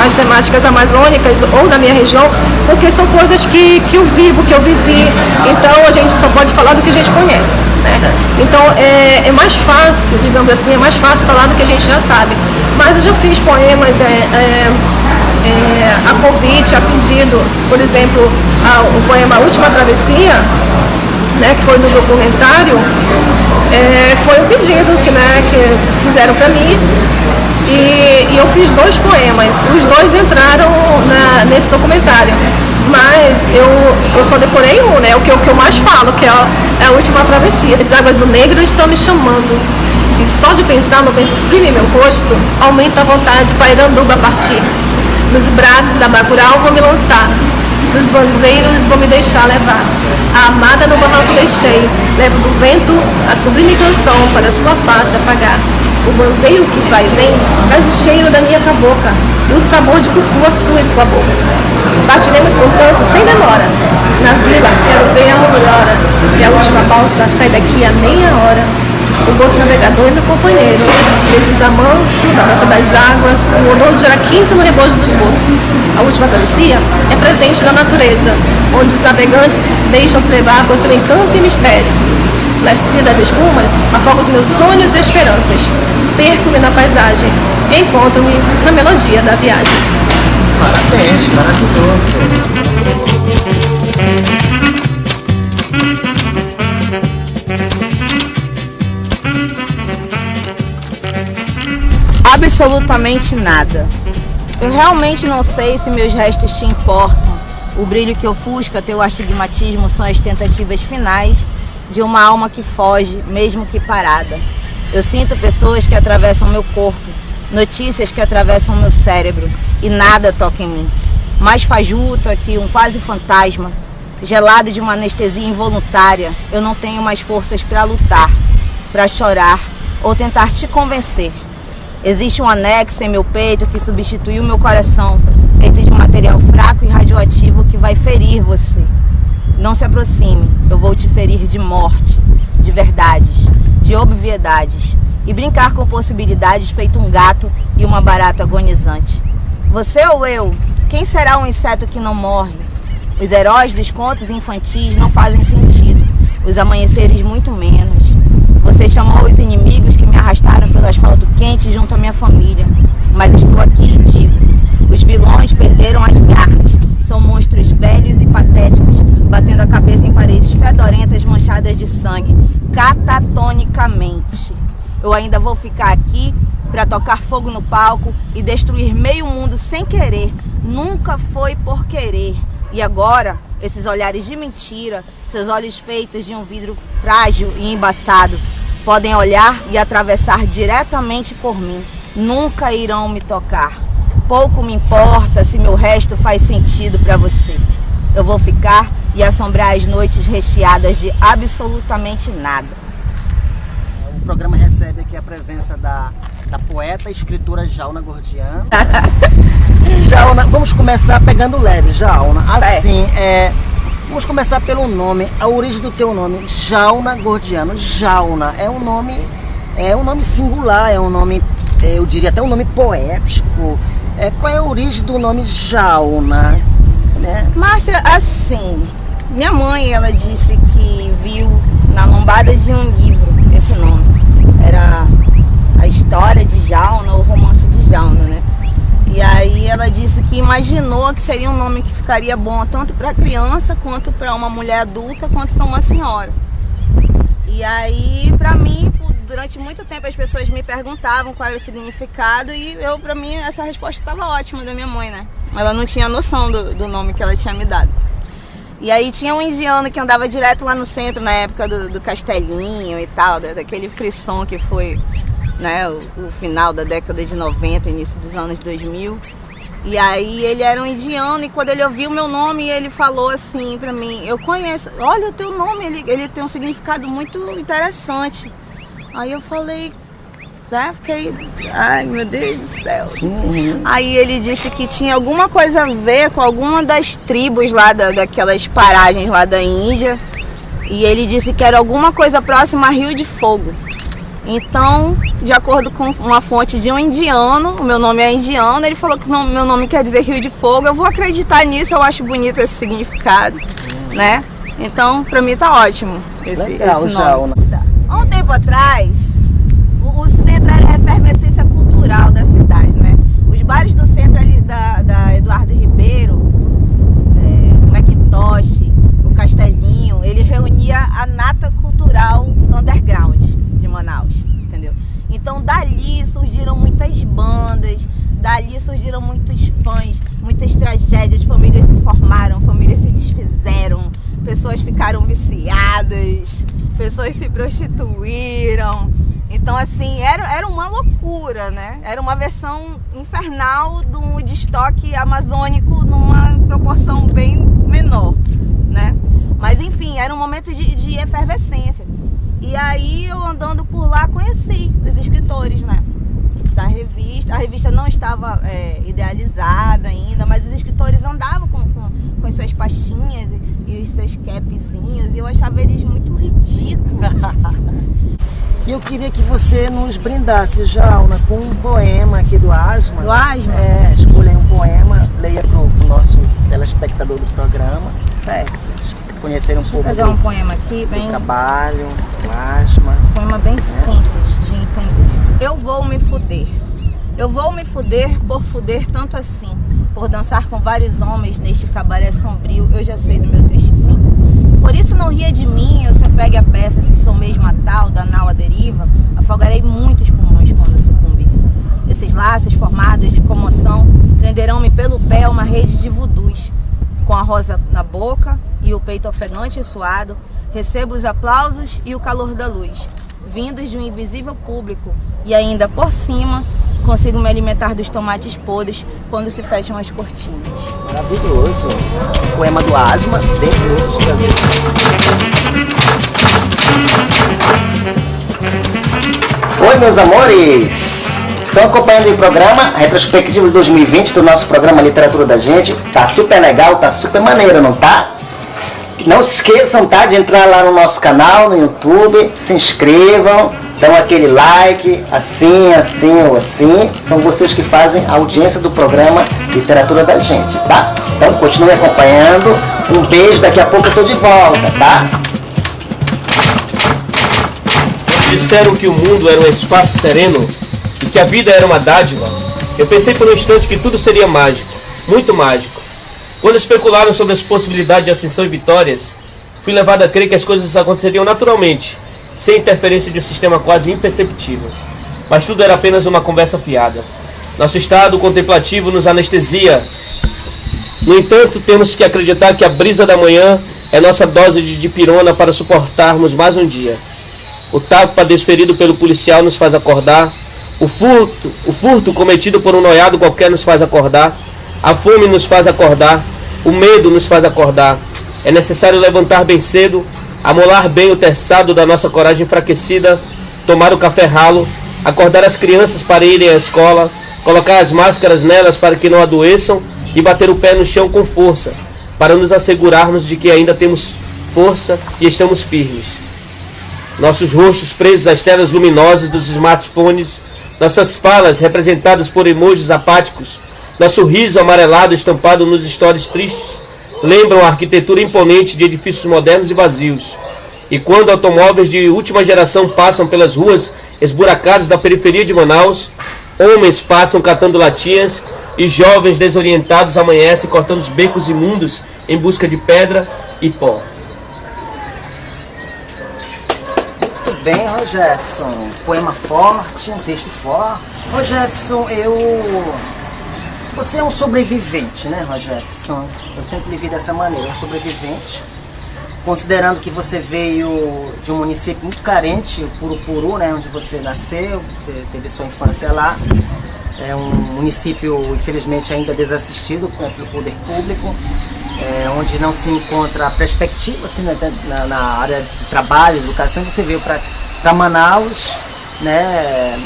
as temáticas amazônicas ou da minha região, porque são coisas que eu vivo, que eu vivi, então a gente só pode falar do que a gente conhece, né? Então, é mais fácil, digamos assim, é mais fácil falar do que a gente já sabe. Mas eu já fiz poemas a convite, a pedido, por exemplo, o poema Última Travessia, né, que foi do documentário, foi um pedido que fizeram para mim e eu fiz 2 poemas. Os 2 entraram nesse documentário, mas eu só decorei um, né, o que eu mais falo, que é a Última Travessia. As águas do Negro estão me chamando e só de pensar no vento frio em meu rosto aumenta a vontade para Iranduba partir. Nos braços da Bacurau vou me lançar, dos banzeiros vou me deixar levar. A amada no barranco deixei, levo do vento a sublime canção para sua face afagar. O banzeiro que vai e vem traz o cheiro da minha cabocla e o sabor de cupuaçu sua em sua boca. Partiremos, portanto, sem demora. Na vila quero ver a aurora e a última balsa sai daqui a meia hora. O boto navegador é meu companheiro, desliza manso da dança das águas, o odor de jaraquins no rebojo dos botos. A última travessia é presente na natureza, onde os navegantes deixam-se levar por seu encanto e mistério. Nas trilhas das espumas, afogo os meus sonhos e esperanças. Perco-me na paisagem, encontro-me na melodia da viagem. Parabéns, maravilhoso. Absolutamente nada. Eu realmente não sei se meus restos te importam. O brilho que ofusca teu astigmatismo são as tentativas finais de uma alma que foge, mesmo que parada. Eu sinto pessoas que atravessam meu corpo, notícias que atravessam meu cérebro e nada toca em mim. Mais fajuto aqui, um quase fantasma, gelado de uma anestesia involuntária, eu não tenho mais forças para lutar, para chorar ou tentar te convencer. Existe um anexo em meu peito que substituiu meu coração, feito de um material fraco e radioativo que vai ferir você. Não se aproxime, eu vou te ferir de morte, de verdades, de obviedades e brincar com possibilidades feito um gato e uma barata agonizante. Você ou eu? Quem será um inseto que não morre? Os heróis dos contos infantis não fazem sentido, os amanheceres muito menos. Você chamou os inimigos que me arrastaram pelo asfalto quente junto à minha família, mas estou aqui e digo, os vilões perderam as garras, são monstros velhos e patéticos, batendo a cabeça em paredes fedorentas manchadas de sangue, catatonicamente. Eu ainda vou ficar aqui para tocar fogo no palco e destruir meio mundo sem querer, nunca foi por querer. E agora, esses olhares de mentira, seus olhos feitos de um vidro frágil e embaçado, podem olhar e atravessar diretamente por mim. Nunca irão me tocar. Pouco me importa se meu resto faz sentido para você. eu vou ficar e assombrar as noites recheadas de absolutamente nada. O programa recebe aqui a presença da poeta e escritora Jauna Gordiano. Jauna, vamos começar pegando leve, Jauna. Assim, vamos começar pelo nome, a origem do teu nome, Jauna Gordiano. Jauna é um nome singular, é um nome, eu diria até um nome poético. Qual é a origem do nome Jauna? Né? Márcia, assim, minha mãe, ela disse que viu na lombada de um livro esse nome. Era a história de Jauna, o romance de Jauna, né? E aí ela disse que imaginou que seria um nome que ficaria bom tanto para criança, quanto para uma mulher adulta, quanto para uma senhora. E aí, para mim, durante muito tempo as pessoas me perguntavam qual era o significado e para mim, essa resposta estava ótima da minha mãe, né? Ela não tinha noção do nome que ela tinha me dado. E aí tinha um indiano que andava direto lá no centro na época do Castelinho e tal, daquele frisson que foi, né, o final da década de 90, início dos anos 2000. E aí ele era um indiano e quando ele ouviu o meu nome, ele falou assim pra mim, eu conheço, olha o teu nome, ele tem um significado muito interessante. Aí eu falei, né, fiquei, ai meu Deus do céu. Aí ele disse que tinha alguma coisa a ver com alguma das tribos lá, daquelas paragens lá da Índia. E ele disse que era alguma coisa próxima a Rio de Fogo. Então, de acordo com uma fonte de um indiano, o meu nome é indiano, ele falou que meu nome quer dizer Rio de Fogo, eu vou acreditar nisso, eu acho bonito esse significado, né? Então, pra mim tá ótimo esse nome. Há um tempo atrás, o centro era a efervescência cultural da cidade, né? Os bares do centro ali da Eduardo Ribeiro, o Macintosh, o Castelinho, ele reunia a nata cultural underground de Manaus, entendeu? Então dali surgiram muitas bandas, dali surgiram muitos fãs, muitas tragédias, famílias se formaram, famílias se desfizeram, pessoas ficaram viciadas, pessoas se prostituíram. Então assim, era uma loucura, né? Era uma versão infernal do Woodstock amazônico numa proporção bem menor, né? Mas enfim, era um momento de efervescência. E aí eu andando por lá conheci os escritores, né, da revista. A revista não estava idealizada ainda, mas os escritores andavam com as suas pastinhas e os seus capzinhos, e eu achava eles muito ridículos. E eu queria que você nos brindasse, Jauna, com um poema aqui do Asma. Do Asma? Escolha um poema, leia pro nosso telespectador do programa. Certo. Conhecer um pouco um poema aqui, do trabalho, do Asma. Um poema bem simples de entender. Eu vou me fuder. Eu vou me fuder por fuder tanto assim. Por dançar com vários homens neste cabaré sombrio, eu já sei do meu triste fim. Por isso não ria de mim, eu sempre pegue a peça, se sou mesmo a tal, da nau à deriva, afogarei muitos pulmões quando sucumbir. Esses laços formados de comoção prenderão-me pelo pé a uma rede de vudus. Com a rosa na boca e o peito ofegante e suado, recebo os aplausos e o calor da luz, vindos de um invisível público, e ainda por cima consigo me alimentar dos tomates podres quando se fecham as cortinas. Maravilhoso. O poema do Asma, dentre outros. Oi, meus amores! Estão acompanhando o programa retrospectivo de 2020 do nosso programa Literatura da Gente. Tá super legal, tá super maneiro, não tá? Não se esqueçam, tá, de entrar lá no nosso canal, no YouTube, se inscrevam, dão aquele like, assim ou assim. São vocês que fazem a audiência do programa Literatura da Gente, tá? Então continue acompanhando. Um beijo, daqui a pouco eu tô de volta, tá? Disseram que o mundo era um espaço sereno e que a vida era uma dádiva. Eu pensei por um instante que tudo seria mágico, muito mágico. Quando especularam sobre as possibilidades de ascensão e vitórias, fui levado a crer que as coisas aconteceriam naturalmente, sem interferência de um sistema quase imperceptível. Mas tudo era apenas uma conversa fiada. Nosso estado contemplativo nos anestesia. No entanto, temos que acreditar que a brisa da manhã é nossa dose de dipirona para suportarmos mais um dia. O tapa desferido pelo policial nos faz acordar. O furto cometido por um noiado qualquer nos faz acordar. A fome nos faz acordar. O medo nos faz acordar. É necessário levantar bem cedo, amolar bem o terçado da nossa coragem enfraquecida, tomar o café ralo, acordar as crianças para irem à escola, colocar as máscaras nelas para que não adoeçam e bater o pé no chão com força, para nos assegurarmos de que ainda temos força e estamos firmes. Nossos rostos presos às telas luminosas dos smartphones, nossas falas representadas por emojis apáticos, nosso riso amarelado estampado nos stories tristes, lembram a arquitetura imponente de edifícios modernos e vazios. E quando automóveis de última geração passam pelas ruas esburacadas da periferia de Manaus, homens passam catando latinhas e jovens desorientados amanhecem cortando os becos imundos em busca de pedra e pó. Muito bem, Rogefson. Poema forte, um texto forte. Rogefson, você é um sobrevivente, né, Rogefson? Eu sempre lhe vi dessa maneira, um sobrevivente. Considerando que você veio de um município muito carente, o Purupuru, né, onde você nasceu, você teve sua infância lá. É um município, infelizmente, ainda desassistido pelo poder público, onde não se encontra perspectiva assim, na área de trabalho, educação. Você veio para Manaus, né,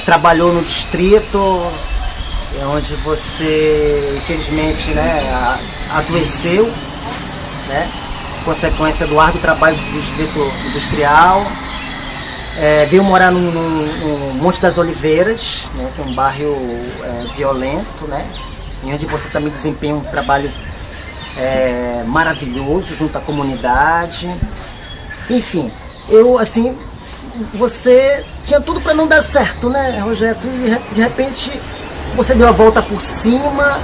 trabalhou no distrito, onde você, infelizmente, né, adoeceu, né, consequência do árduo trabalho do distrito industrial. Veio morar no Monte das Oliveiras, né, que é um bairro violento, né, e onde você também desempenha um trabalho maravilhoso junto à comunidade. Enfim, você tinha tudo para não dar certo, né, Rogério? De repente você deu a volta por cima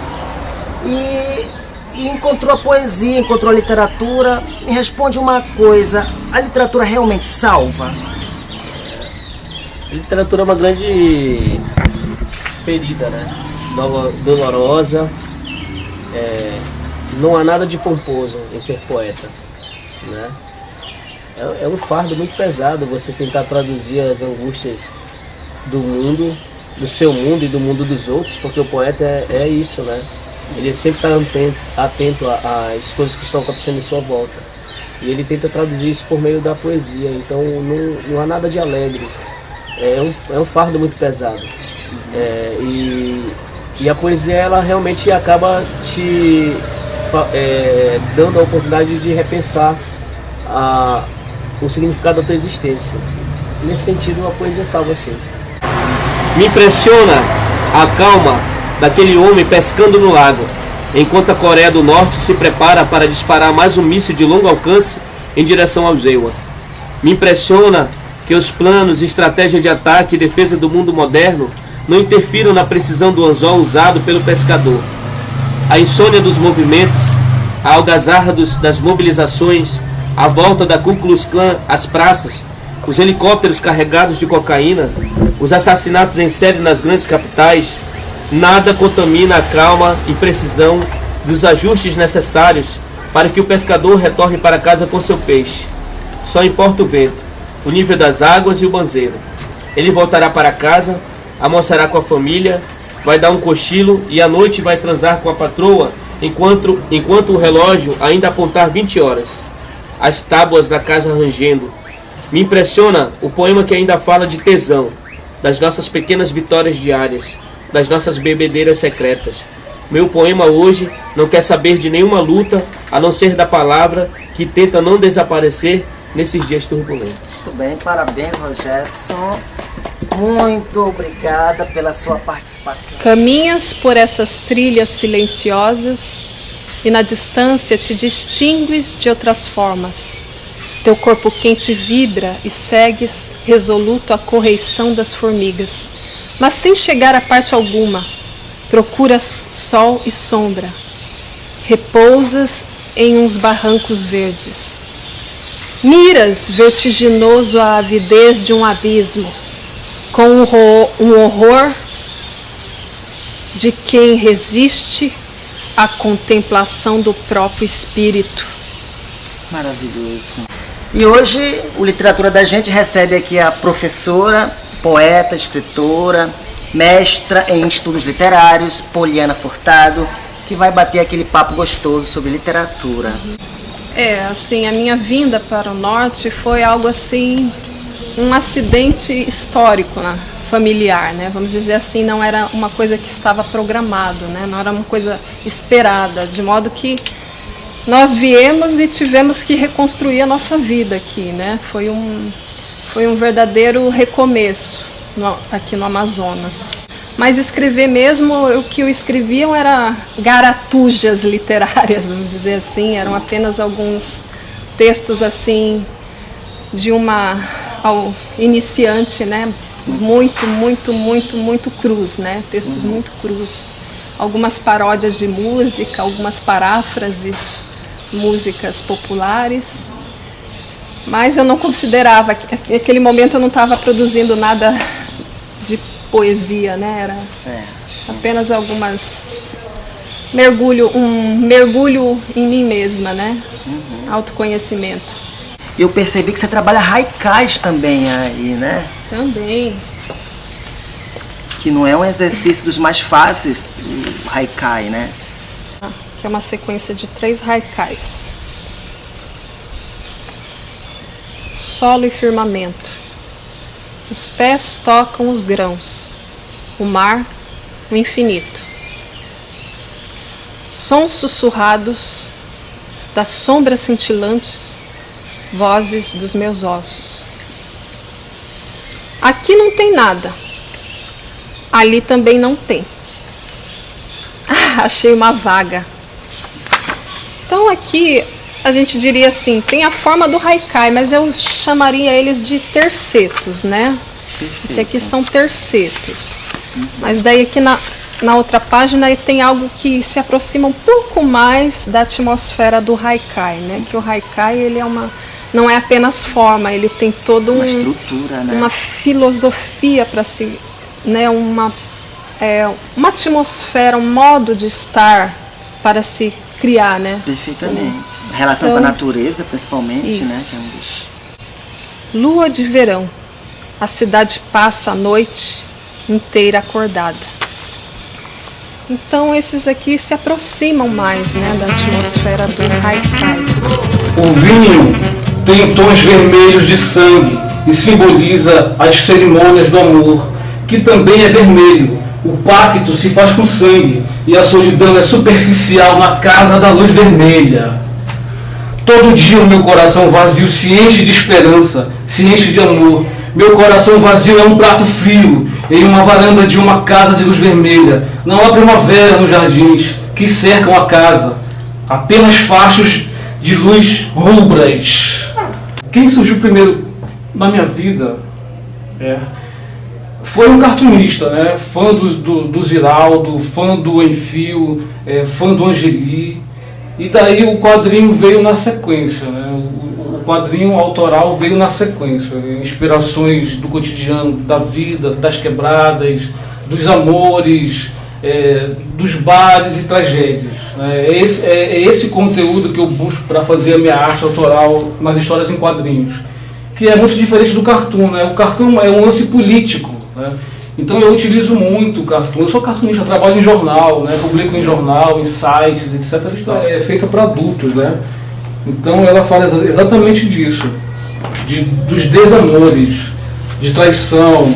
e encontrou a poesia, encontrou a literatura. Me responde uma coisa: a literatura realmente salva? A literatura é uma grande ferida, né? Dolorosa. Não há nada de pomposo em ser poeta, né? É um fardo muito pesado você tentar traduzir as angústias do mundo, do seu mundo e do mundo dos outros, porque o poeta é isso, né? Ele sempre está atento às coisas que estão acontecendo em sua volta. E ele tenta traduzir isso por meio da poesia. Então não há nada de alegre. É um fardo muito pesado. E a poesia, ela realmente acaba te dando a oportunidade de repensar o significado da tua existência. Nesse sentido, a poesia salva sim. Me impressiona a calma daquele homem pescando no lago, enquanto a Coreia do Norte se prepara para disparar mais um míssil de longo alcance em direção ao Zewa. Me impressiona que os planos e estratégias de ataque e defesa do mundo moderno não interfiram na precisão do anzol usado pelo pescador. A insônia dos movimentos, a algazarra das mobilizações, a volta da Ku Klux Klan às praças, os helicópteros carregados de cocaína, os assassinatos em série nas grandes capitais, nada contamina a calma e precisão dos ajustes necessários para que o pescador retorne para casa com seu peixe. Só importa o vento, o nível das águas e o banzeiro. Ele voltará para casa, almoçará com a família, vai dar um cochilo e à noite vai transar com a patroa enquanto o relógio ainda apontar 20 horas. As tábuas da casa rangendo. Me impressiona o poema que ainda fala de tesão, das nossas pequenas vitórias diárias, das nossas bebedeiras secretas. Meu poema hoje não quer saber de nenhuma luta, a não ser da palavra que tenta não desaparecer nesses dias turbulentos. Muito bem, parabéns, Rogefson. Muito obrigada pela sua participação. Caminhas por essas trilhas silenciosas e na distância te distingues de outras formas. Teu corpo quente vibra e segues resoluto a correição das formigas, mas sem chegar a parte alguma. Procuras sol e sombra. Repousas em uns barrancos verdes. Miras vertiginoso a avidez de um abismo, com um horror de quem resiste à contemplação do próprio espírito. Maravilhoso. E hoje o Literatura da Gente recebe aqui a professora, poeta, escritora, mestra em estudos literários, Poliana Furtado. que vai bater aquele papo gostoso sobre literatura. Assim, a minha vinda para o norte foi algo assim, um acidente histórico, né? Familiar, né? Vamos dizer assim, não era uma coisa que estava programado, né? Não era uma coisa esperada, de modo que nós viemos e tivemos que reconstruir a nossa vida aqui, né? Foi um verdadeiro recomeço aqui no Amazonas. Mas escrever mesmo, o que eu escreviam era garatujas literárias, vamos dizer assim, eram apenas alguns textos assim de ao iniciante, né? Muito crus, né? Textos muito crus. Algumas paródias de música, algumas paráfrases, músicas populares. Mas eu não considerava, naquele momento eu não estava produzindo nada de poesia, né? Era apenas um mergulho em mim mesma, né? Autoconhecimento. Eu percebi que você trabalha haikais também aí, né? Também. Que não é um exercício dos mais fáceis, o haikai, né? Que é uma sequência de 3 haikais. Solo e firmamento. Os pés tocam os grãos. O mar, o infinito. Sons sussurrados das sombras cintilantes, vozes dos meus ossos. Aqui não tem nada. Ali também não tem. Achei uma vaga. Então aqui a gente diria assim, tem a forma do haikai, mas eu chamaria eles de tercetos, né? Esse aqui são tercetos. Mas daí aqui na outra página tem algo que se aproxima um pouco mais da atmosfera do haikai, né? Que o haikai ele não é apenas forma, ele tem toda uma estrutura, né? Uma filosofia para si, né? Uma atmosfera, um modo de estar para se criar, né? Perfeitamente. A relação com a natureza, principalmente, isso. Né? Lua de verão. A cidade passa a noite inteira acordada. Então esses aqui se aproximam mais, né, da atmosfera do haikai. O vinho tem tons vermelhos de sangue e simboliza as cerimônias do amor, que também é vermelho. O pacto se faz com sangue e a solidão é superficial na casa da luz vermelha. Todo dia o meu coração vazio se enche de esperança, se enche de amor. Meu coração vazio é um prato frio em uma varanda de uma casa de luz vermelha. Não há primavera nos jardins que cercam a casa, apenas fachos de luz rubras. Quem surgiu primeiro na minha vida foi um cartunista, né? Fã do Ziraldo, fã do Enfio, fã do Angeli. E daí o quadrinho veio na sequência, né? O quadrinho autoral veio na sequência. Inspirações do cotidiano, da vida, das quebradas, dos amores, dos bares e tragédias. É esse conteúdo que eu busco para fazer a minha arte autoral nas histórias em quadrinhos, que é muito diferente do cartoon, né? O cartoon é um lance político, né? Então eu utilizo muito o cartoon. Eu sou cartunista, trabalho em jornal, né? Publico em jornal, em sites, etc. É feita para adultos, né? Então ela fala exatamente disso, dos desamores, de traição,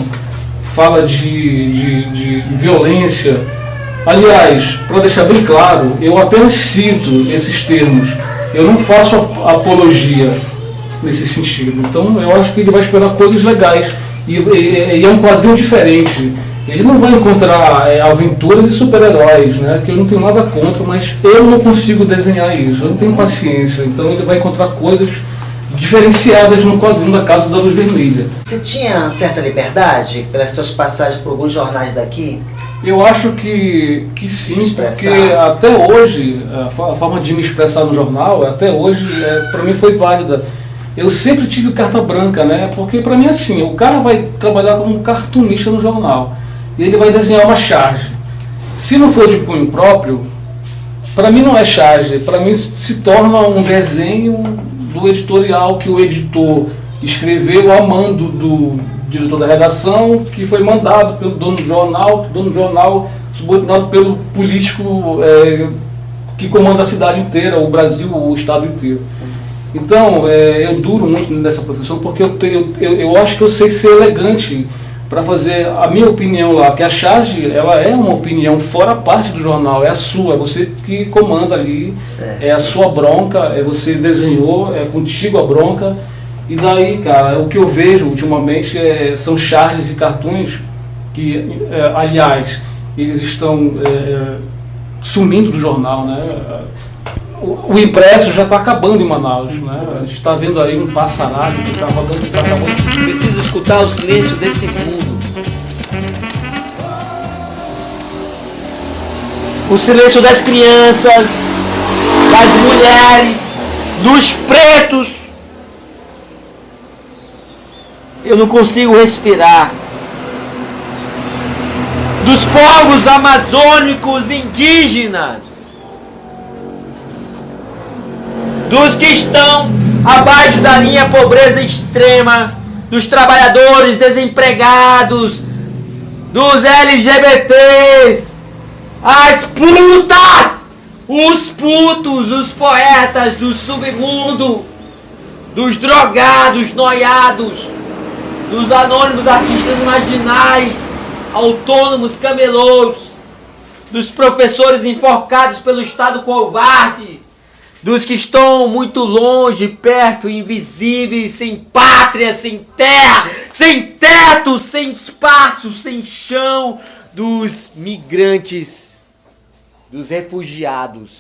fala de violência. Aliás, para deixar bem claro, eu apenas cito esses termos, eu não faço apologia nesse sentido. Então eu acho que ele vai esperar coisas legais e é um quadrinho diferente. Ele não vai encontrar aventuras e super-heróis, né? Que eu não tenho nada contra, mas eu não consigo desenhar isso, eu não tenho paciência. Então ele vai encontrar coisas diferenciadas no quadrinho da Casa da Luz Vermelha. Você tinha certa liberdade pelas suas passagens por alguns jornais daqui? Eu acho que sim, porque até hoje, a forma de me expressar no jornal, até hoje, para mim foi válida. Eu sempre tive carta branca, né? Porque para mim é assim, o cara vai trabalhar como cartunista no jornal e ele vai desenhar uma charge. Se não for de punho próprio, para mim não é charge, para mim se torna um desenho do editorial que o editor escreveu a mando do diretor da redação, que foi mandado pelo dono do jornal, que o dono do jornal subordinado pelo político que comanda a cidade inteira, o Brasil, o estado inteiro. Então, eu duro muito nessa profissão porque eu acho que eu sei ser elegante para fazer a minha opinião lá, que a charge, ela é uma opinião fora a parte do jornal, é a sua, é você que comanda ali, certo. É a sua bronca, você desenhou, é contigo a bronca, e daí, cara, o que eu vejo ultimamente são charges e cartoons que, aliás, eles estão sumindo do jornal, né? O impresso já está acabando em Manaus, né? A gente está vendo aí um passaralho que está rodando e está acabando. Preciso escutar o silêncio desse mundo. O silêncio das crianças, das mulheres, dos pretos. Eu não consigo respirar. Dos povos amazônicos indígenas. Dos que estão abaixo da linha pobreza extrema, dos trabalhadores desempregados, dos LGBTs, as putas, os putos, os poetas do submundo, dos drogados, noiados, dos anônimos artistas marginais, autônomos camelôs, dos professores enforcados pelo Estado covarde, dos que estão muito longe, perto, invisíveis, sem pátria, sem terra, sem teto, sem espaço, sem chão, dos migrantes, dos refugiados,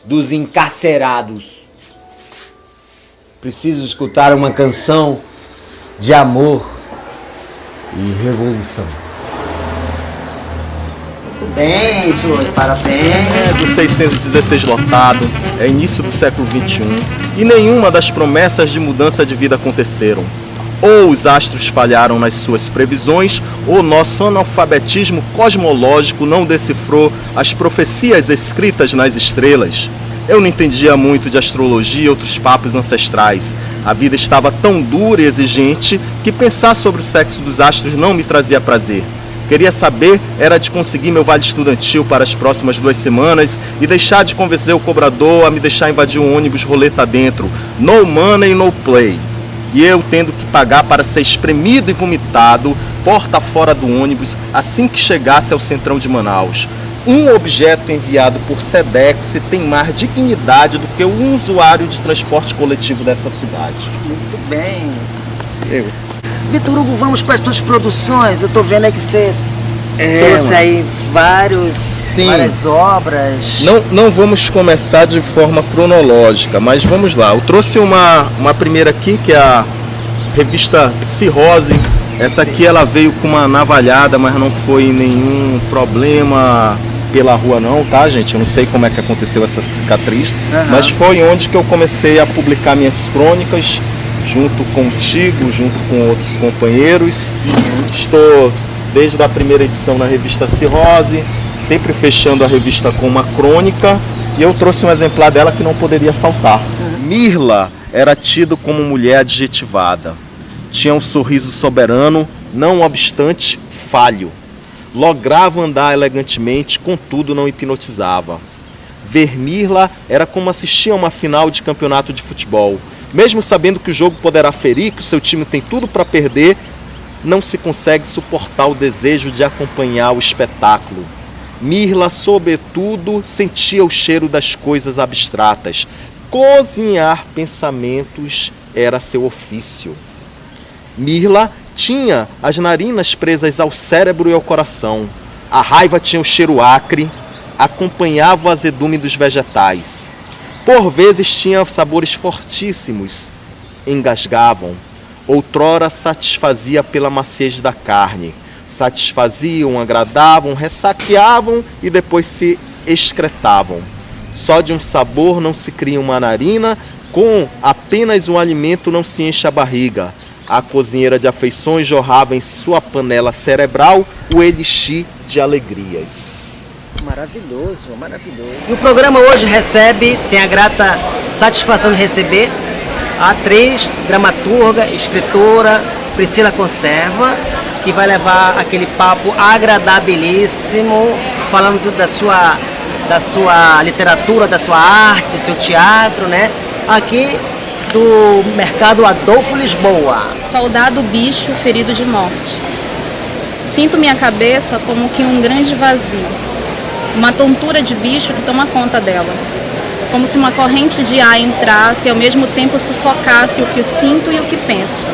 dos encarcerados. Preciso escutar uma canção de amor e revolução. Bem, senhor, parabéns. Do 616 lotado, é início do século XXI, e nenhuma das promessas de mudança de vida aconteceram. Ou os astros falharam nas suas previsões, ou nosso analfabetismo cosmológico não decifrou as profecias escritas nas estrelas. Eu não entendia muito de astrologia e outros papos ancestrais. A vida estava tão dura e exigente que pensar sobre o sexo dos astros não me trazia prazer. Queria saber era de conseguir meu vale estudantil para as próximas 2 semanas e deixar de convencer o cobrador a me deixar invadir um ônibus roleta dentro. No money, no play. E eu tendo que pagar para ser espremido e vomitado porta fora do ônibus assim que chegasse ao centrão de Manaus. Um objeto enviado por Sedex tem mais dignidade do que um usuário de transporte coletivo dessa cidade. Muito bem. Eu. Vitor Hugo, vamos para as tuas produções. Eu tô vendo aí que você trouxe aí várias obras. Não vamos começar de forma cronológica, mas vamos lá. Eu trouxe uma primeira aqui, que é a revista Cirrose. Essa aqui ela veio com uma navalhada, mas não foi nenhum problema pela rua não, tá, gente? Eu não sei como é que aconteceu essa cicatriz, mas foi onde que eu comecei a publicar minhas crônicas, junto contigo, junto com outros companheiros. Estou desde a primeira edição na revista Cirrose, sempre fechando a revista com uma crônica, e eu trouxe um exemplar dela que não poderia faltar. Mirla era tido como mulher adjetivada. Tinha um sorriso soberano, não obstante falho. Lograva andar elegantemente, contudo não hipnotizava. Ver Mirla era como assistir a uma final de campeonato de futebol. Mesmo sabendo que o jogo poderá ferir, que o seu time tem tudo para perder, não se consegue suportar o desejo de acompanhar o espetáculo. Mirla, sobretudo, sentia o cheiro das coisas abstratas. Cozinhar pensamentos era seu ofício. Mirla tinha as narinas presas ao cérebro e ao coração. A raiva tinha o cheiro acre, acompanhava o azedume dos vegetais. Por vezes tinha sabores fortíssimos, engasgavam. Outrora satisfazia pela maciez da carne. Satisfaziam, agradavam, ressaqueavam e depois se excretavam. Só de um sabor não se cria uma narina, com apenas um alimento não se enche a barriga. A cozinheira de afeições jorrava em sua panela cerebral o elixir de alegrias. Maravilhoso, maravilhoso. E o programa hoje tem a grata satisfação de receber a atriz, dramaturga, escritora Priscila Conserva, que vai levar aquele papo agradabilíssimo, falando da sua literatura, da sua arte, do seu teatro, né? Aqui do Mercado Adolfo Lisboa. Soldado bicho ferido de morte. Sinto minha cabeça como que um grande vazio. Uma tontura de bicho que toma conta dela. Como se uma corrente de ar entrasse e ao mesmo tempo sufocasse o que sinto e o que penso.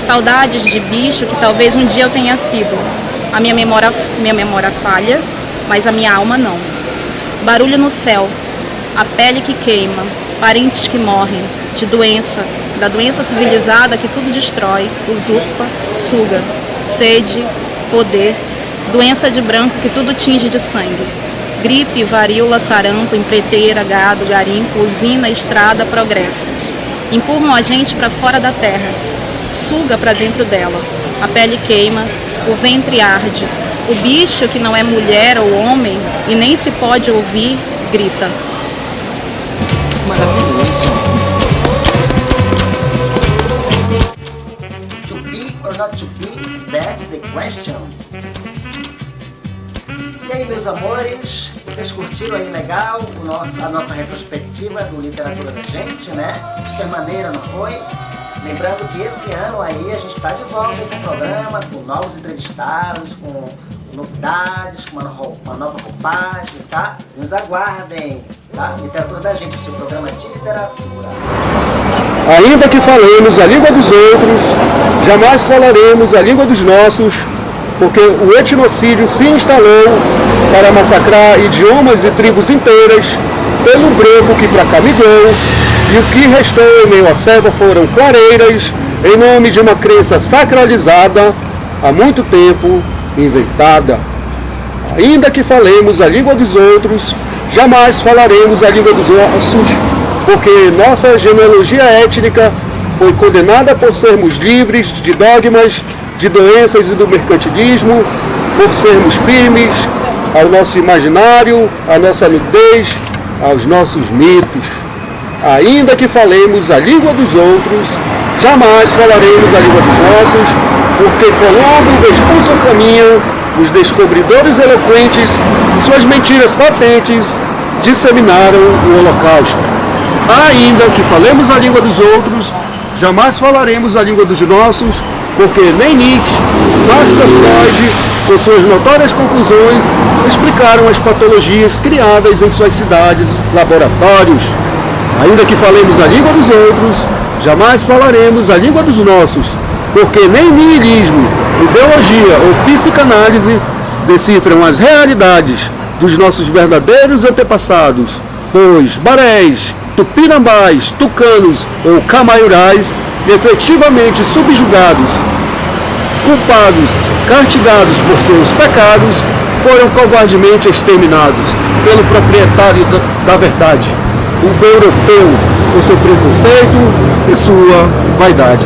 Saudades de bicho que talvez um dia eu tenha sido. A minha memória falha, mas a minha alma não. Barulho no céu, a pele que queima, parentes que morrem, de doença, da doença civilizada que tudo destrói, usurpa, suga, sede, poder, doença de branco que tudo tinge de sangue. Gripe, varíola, sarampo, empreiteira, gado, garimpo, usina, estrada, progresso. Empurram a gente para fora da terra, suga para dentro dela. A pele queima, o ventre arde. O bicho que não é mulher ou homem e nem se pode ouvir, grita. Maravilhoso. To be or not to be, that's the question. E aí, meus amores, vocês curtiram aí legal a nossa retrospectiva do Literatura da Gente, né? Foi maneiro, não foi? Lembrando que esse ano aí a gente está de volta com o programa, com novos entrevistados, com novidades, com uma nova roupagem, tá? Nos aguardem, tá? Literatura da Gente, seu programa de literatura. Ainda que falemos a língua dos outros, jamais falaremos a língua dos nossos, porque o etnocídio se instalou para massacrar idiomas e tribos inteiras pelo branco que pra cá migrou, e o que restou em meio à selva foram clareiras em nome de uma crença sacralizada há muito tempo inventada. Ainda que falemos a língua dos outros, jamais falaremos a língua dos nossos, porque nossa genealogia étnica foi condenada por sermos livres de dogmas, de doenças e do mercantilismo, por sermos firmes ao nosso imaginário, à nossa nudez, aos nossos mitos. Ainda que falemos a língua dos outros, jamais falaremos a língua dos nossos, porque Colombo, Vespúcio caminho, os descobridores eloquentes e suas mentiras patentes disseminaram o Holocausto. Ainda que falemos a língua dos outros, jamais falaremos a língua dos nossos, porque nem Nietzsche, Marx ou Freud, com suas notórias conclusões, explicaram as patologias criadas em suas cidades, laboratórios. Ainda que falemos a língua dos outros, jamais falaremos a língua dos nossos, porque nem niilismo, ideologia ou psicanálise decifram as realidades dos nossos verdadeiros antepassados, pois barés, tupinambás, tucanos ou camaiurais, efetivamente subjugados, culpados, castigados por seus pecados, foram covardemente exterminados pelo proprietário da verdade, o europeu, com seu preconceito e sua vaidade.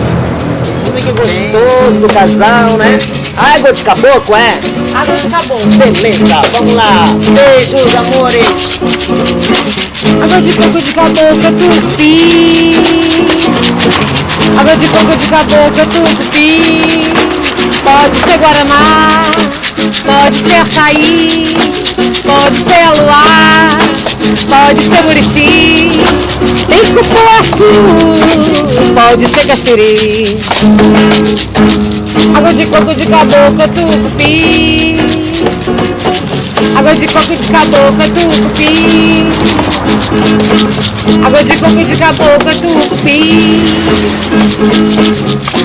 Que gostoso do casal, né? Água de caboclo, é? Água de caboclo. Beleza, vamos lá. Beijos, amores. Água de coco de caboclo, tupi. Água de coco de caboclo, tupi. Pode ser guaraná, pode ser açaí, pode ser luar, pode ser murici, tem cupuaçu, pode ser caxiri. Água de coco de caboclo, tucupi. Água de coco de caboclo, tucupi. Água de coco de caboclo, tucupi.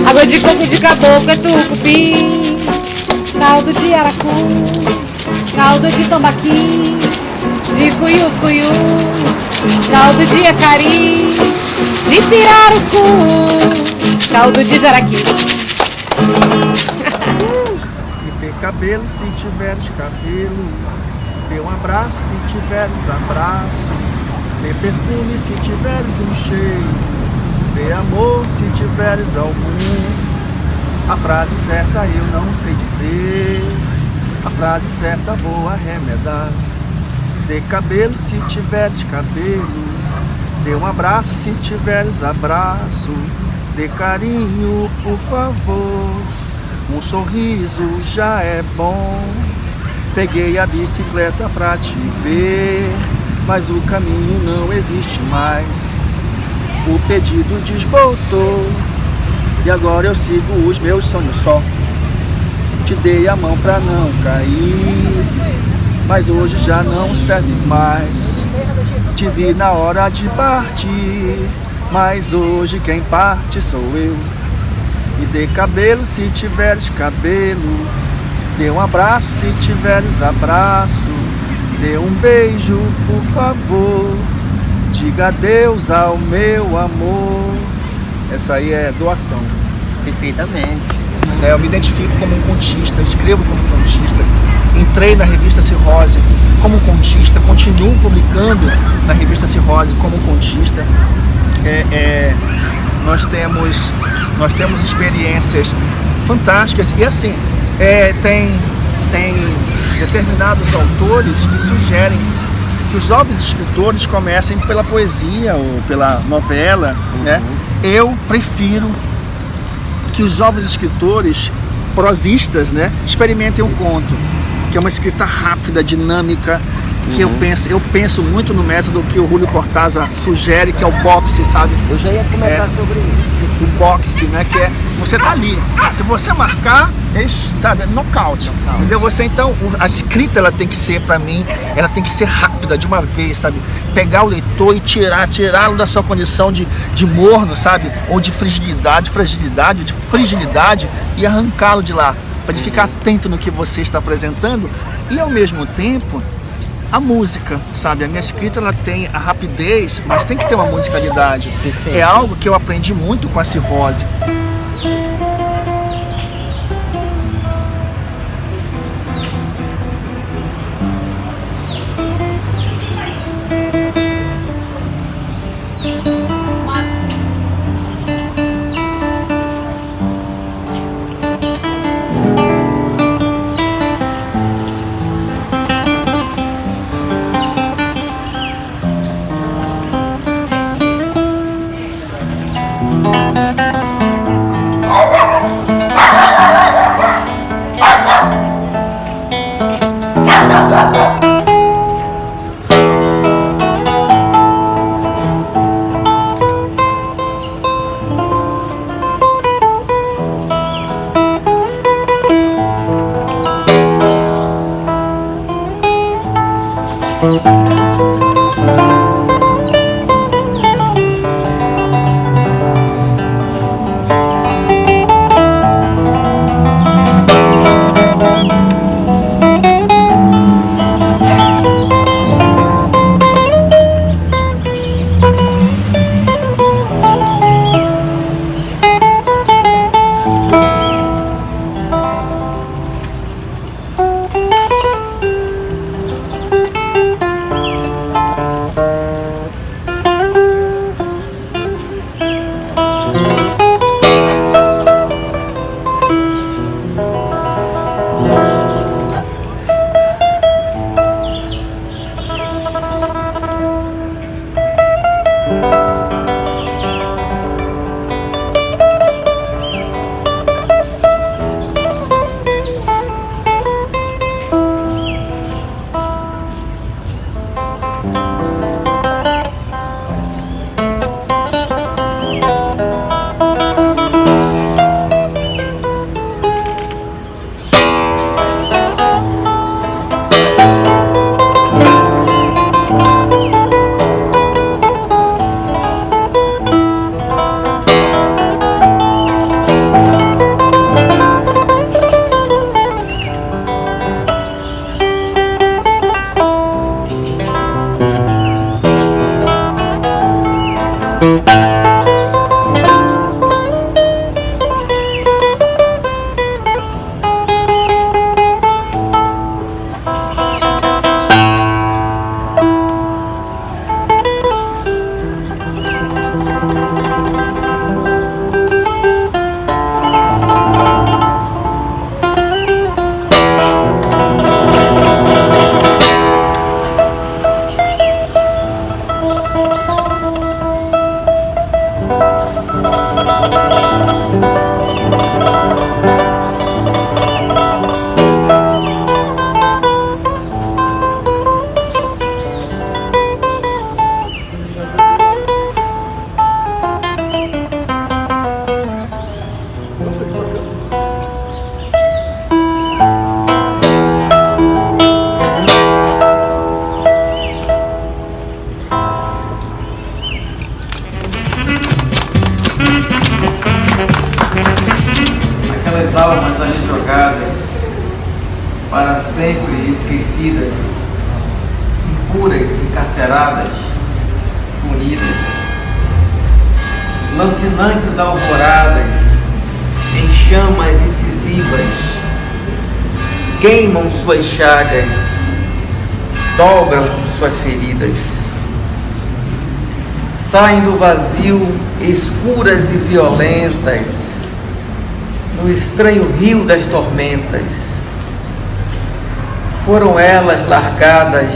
Água de coco de caboclo, tucupi. Caldo de aracu, caldo de tambaqui, de cuiu-cuiu, caldo de acari, de pirarucu, caldo de jaraqui. E ter cabelo se tiveres cabelo, dê um abraço se tiveres abraço, dê perfume se tiveres um cheiro, dê amor se tiveres algum. A frase certa eu não sei dizer, a frase certa vou arremedar. Dê cabelo se tiveres cabelo, dê um abraço se tiveres abraço, dê carinho, por favor. Um sorriso já é bom. Peguei a bicicleta pra te ver, mas o caminho não existe mais. O pedido desbotou e agora eu sigo os meus sonhos só. Te dei a mão pra não cair, mas hoje já não serve mais. Te vi na hora de partir, mas hoje quem parte sou eu. Me dê cabelo se tiveres cabelo, dê um abraço se tiveres abraço, dê um beijo por favor, diga adeus ao meu amor. Essa aí é doação. Perfeitamente. Eu me identifico como um contista, escrevo como contista, entrei na revista Cirrose como contista, continuo publicando na revista Cirrose como contista. Nós temos experiências fantásticas e assim, tem determinados autores que sugerem que os jovens escritores comecem pela poesia ou pela novela, né? Eu prefiro que os jovens escritores prosistas, né, experimentem o conto, que é uma escrita rápida, dinâmica, que eu penso muito no método que o Júlio Cortázar sugere, que é o boxe, sabe? Eu já ia comentar sobre isso. O boxe, né, que é, você tá ali, se você marcar, está nocaute, entendeu? Você então, a escrita ela tem que ser, para mim, ela tem que ser rápida, de uma vez, sabe? Pegar o leitor e tirá-lo da sua condição de morno, sabe? Ou de fragilidade e arrancá-lo de lá, para ele ficar atento no que você está apresentando e ao mesmo tempo a música, sabe? A minha escrita ela tem a rapidez, mas tem que ter uma musicalidade. Perfeito. É algo que eu aprendi muito com a Cirrose. almas ali jogadas, para sempre esquecidas, impuras, encarceradas, punidas, lancinantes alvoradas, em chamas incisivas, queimam suas chagas, dobram suas feridas, saem do vazio escuras e violentas, no estranho rio das tormentas. Foram elas largadas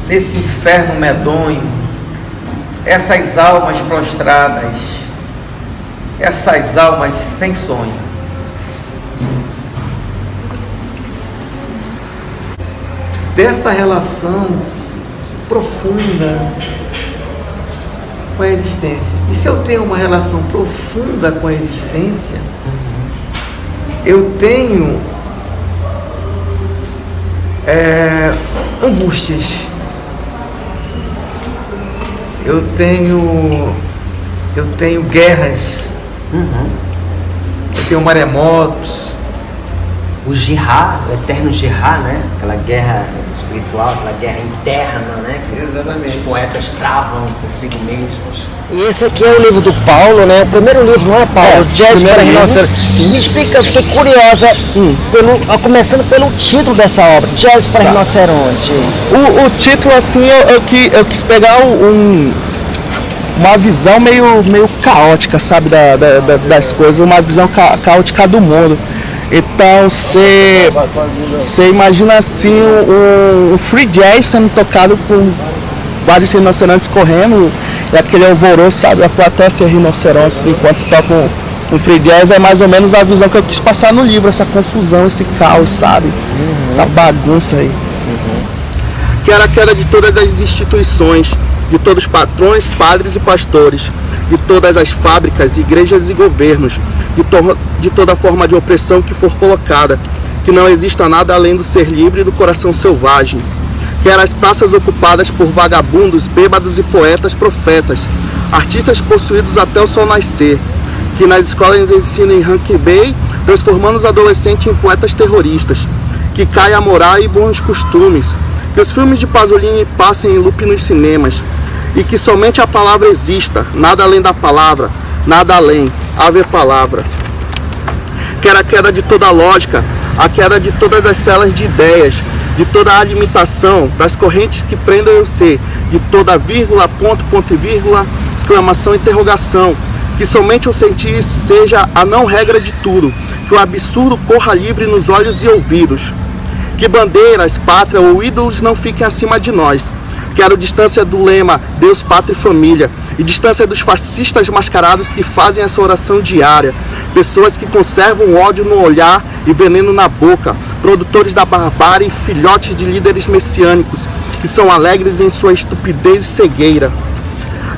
nesse inferno medonho, essas almas prostradas, essas almas sem sonho. Dessa relação profunda com a existência. E se eu tenho uma relação profunda com a existência, eu tenho angústias, eu tenho guerras, eu tenho maremotos, o jihad, o eterno jihad, né? Aquela guerra espiritual, aquela guerra interna, né? Que os poetas travam consigo mesmos. E esse aqui é o livro do Paulo, né? O primeiro livro, não é, Paulo? Jazz para Rinoceronte. Me explica, eu fiquei curiosa, começando pelo título dessa obra, Jazz para Rinoceronte. O título, assim, eu quis pegar uma visão meio caótica, sabe, das coisas, uma visão caótica do mundo. Então você imagina assim um free jazz sendo tocado com vários rinocerontes correndo, e aquele alvoroço, sabe, a plateia ser rinocerontes enquanto tocam um free jazz. É mais ou menos a visão que eu quis passar no livro, essa confusão, esse caos, sabe, essa bagunça aí. Que era a queda de todas as instituições, de todos os patrões, padres e pastores, de todas as fábricas, igrejas e governos, de toda forma de opressão que for colocada, que não exista nada além do ser livre e do coração selvagem, que eram as praças ocupadas por vagabundos, bêbados e poetas profetas, artistas possuídos até o sol nascer, que nas escolas ensinam em Ranquebei, transformando os adolescentes em poetas terroristas, que caia a moral e bons costumes, que os filmes de Pasolini passem em loop nos cinemas, e que somente a palavra exista, nada além da palavra, nada além, ave palavra. Que era a queda de toda a lógica, a queda de todas as celas de ideias, de toda a limitação, das correntes que prendem o ser, de toda vírgula, ponto, ponto e vírgula, exclamação, interrogação, que somente o sentir seja a não regra de tudo, que o absurdo corra livre nos olhos e ouvidos, que bandeiras, pátria ou ídolos não fiquem acima de nós. Quero distância do lema Deus, Pátria e Família, e distância dos fascistas mascarados que fazem essa oração diária, pessoas que conservam ódio no olhar e veneno na boca, produtores da barbárie e filhotes de líderes messiânicos, que são alegres em sua estupidez e cegueira.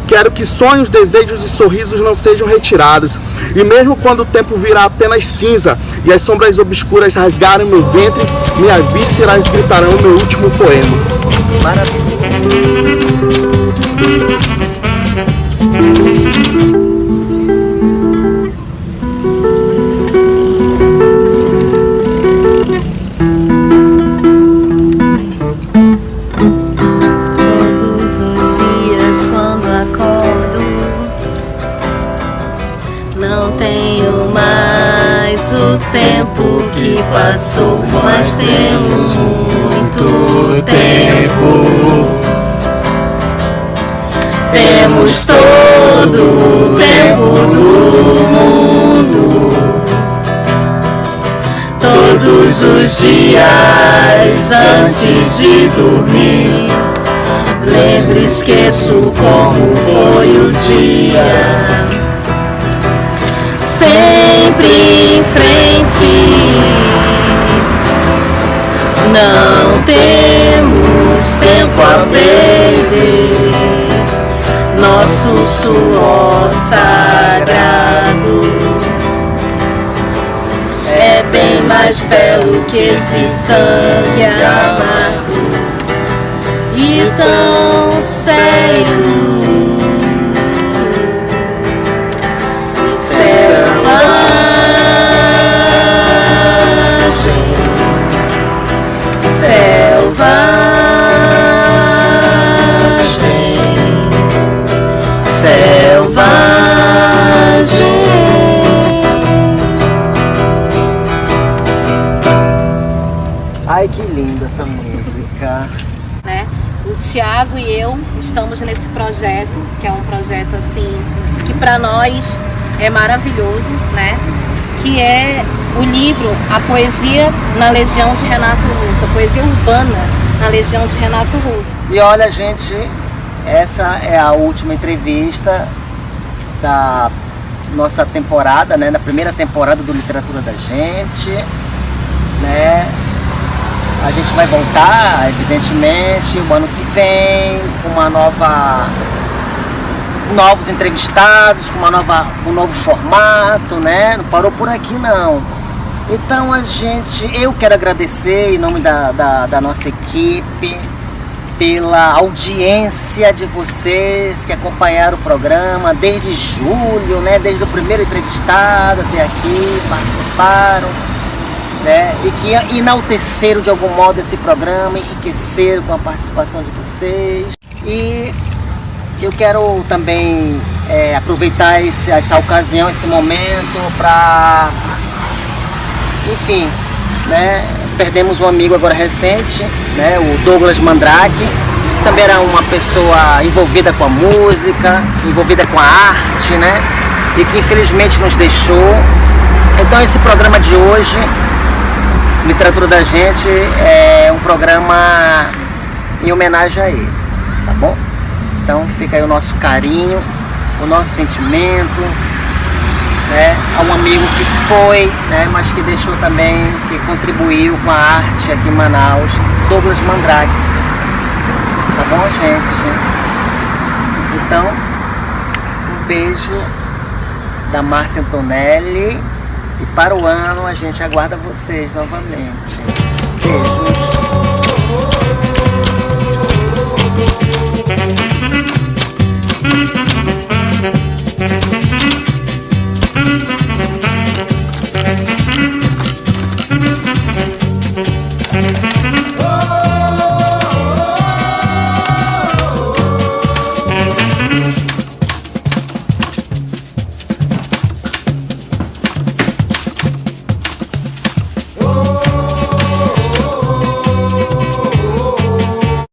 Quero que sonhos, desejos e sorrisos não sejam retirados, e mesmo quando o tempo virá apenas cinza e as sombras obscuras rasgarem meu ventre, minhas vísceras gritarão meu último poema. Maravilha. Tempo que passou, mas temos muito tempo. Temos todo o tempo do mundo, todos os dias antes de dormir. Lembro, esqueço como foi o dia. Sempre em frente, não temos tempo a perder. Nosso suor sagrado é bem mais belo que esse sangue amargo e tão sério. Tiago e eu estamos nesse projeto, que é um projeto assim, que para nós é maravilhoso, né? Que é o livro A Poesia na Legião de Renato Russo, a poesia urbana na Legião de Renato Russo. E olha, gente, essa é a última entrevista da nossa temporada, né? Da primeira temporada do Literatura da Gente, né? A gente vai voltar, evidentemente, o ano que vem, com novos entrevistados, com um novo formato, né? Não parou por aqui, não. Então eu quero agradecer em nome da nossa equipe pela audiência de vocês que acompanharam o programa desde julho, né? Desde o primeiro entrevistado até aqui, participaram, né? E que enalteceram de algum modo esse programa, enriqueceram com a participação de vocês. E eu quero também aproveitar essa ocasião, esse momento para, enfim, né? Perdemos um amigo agora recente, né? O Douglas Mandrake, que também era uma pessoa envolvida com a música, envolvida com a arte, né? E que infelizmente nos deixou. Então esse programa de hoje, Literatura da Gente, é um programa em homenagem a ele, tá bom? Então fica aí o nosso carinho, o nosso sentimento, né, a um amigo que se foi, né, mas que deixou também, que contribuiu com a arte aqui em Manaus, Douglas Mandrake. Tá bom, gente? Então, um beijo da Márcia Antonelli e para o ano a gente aguarda vocês novamente. Beijo.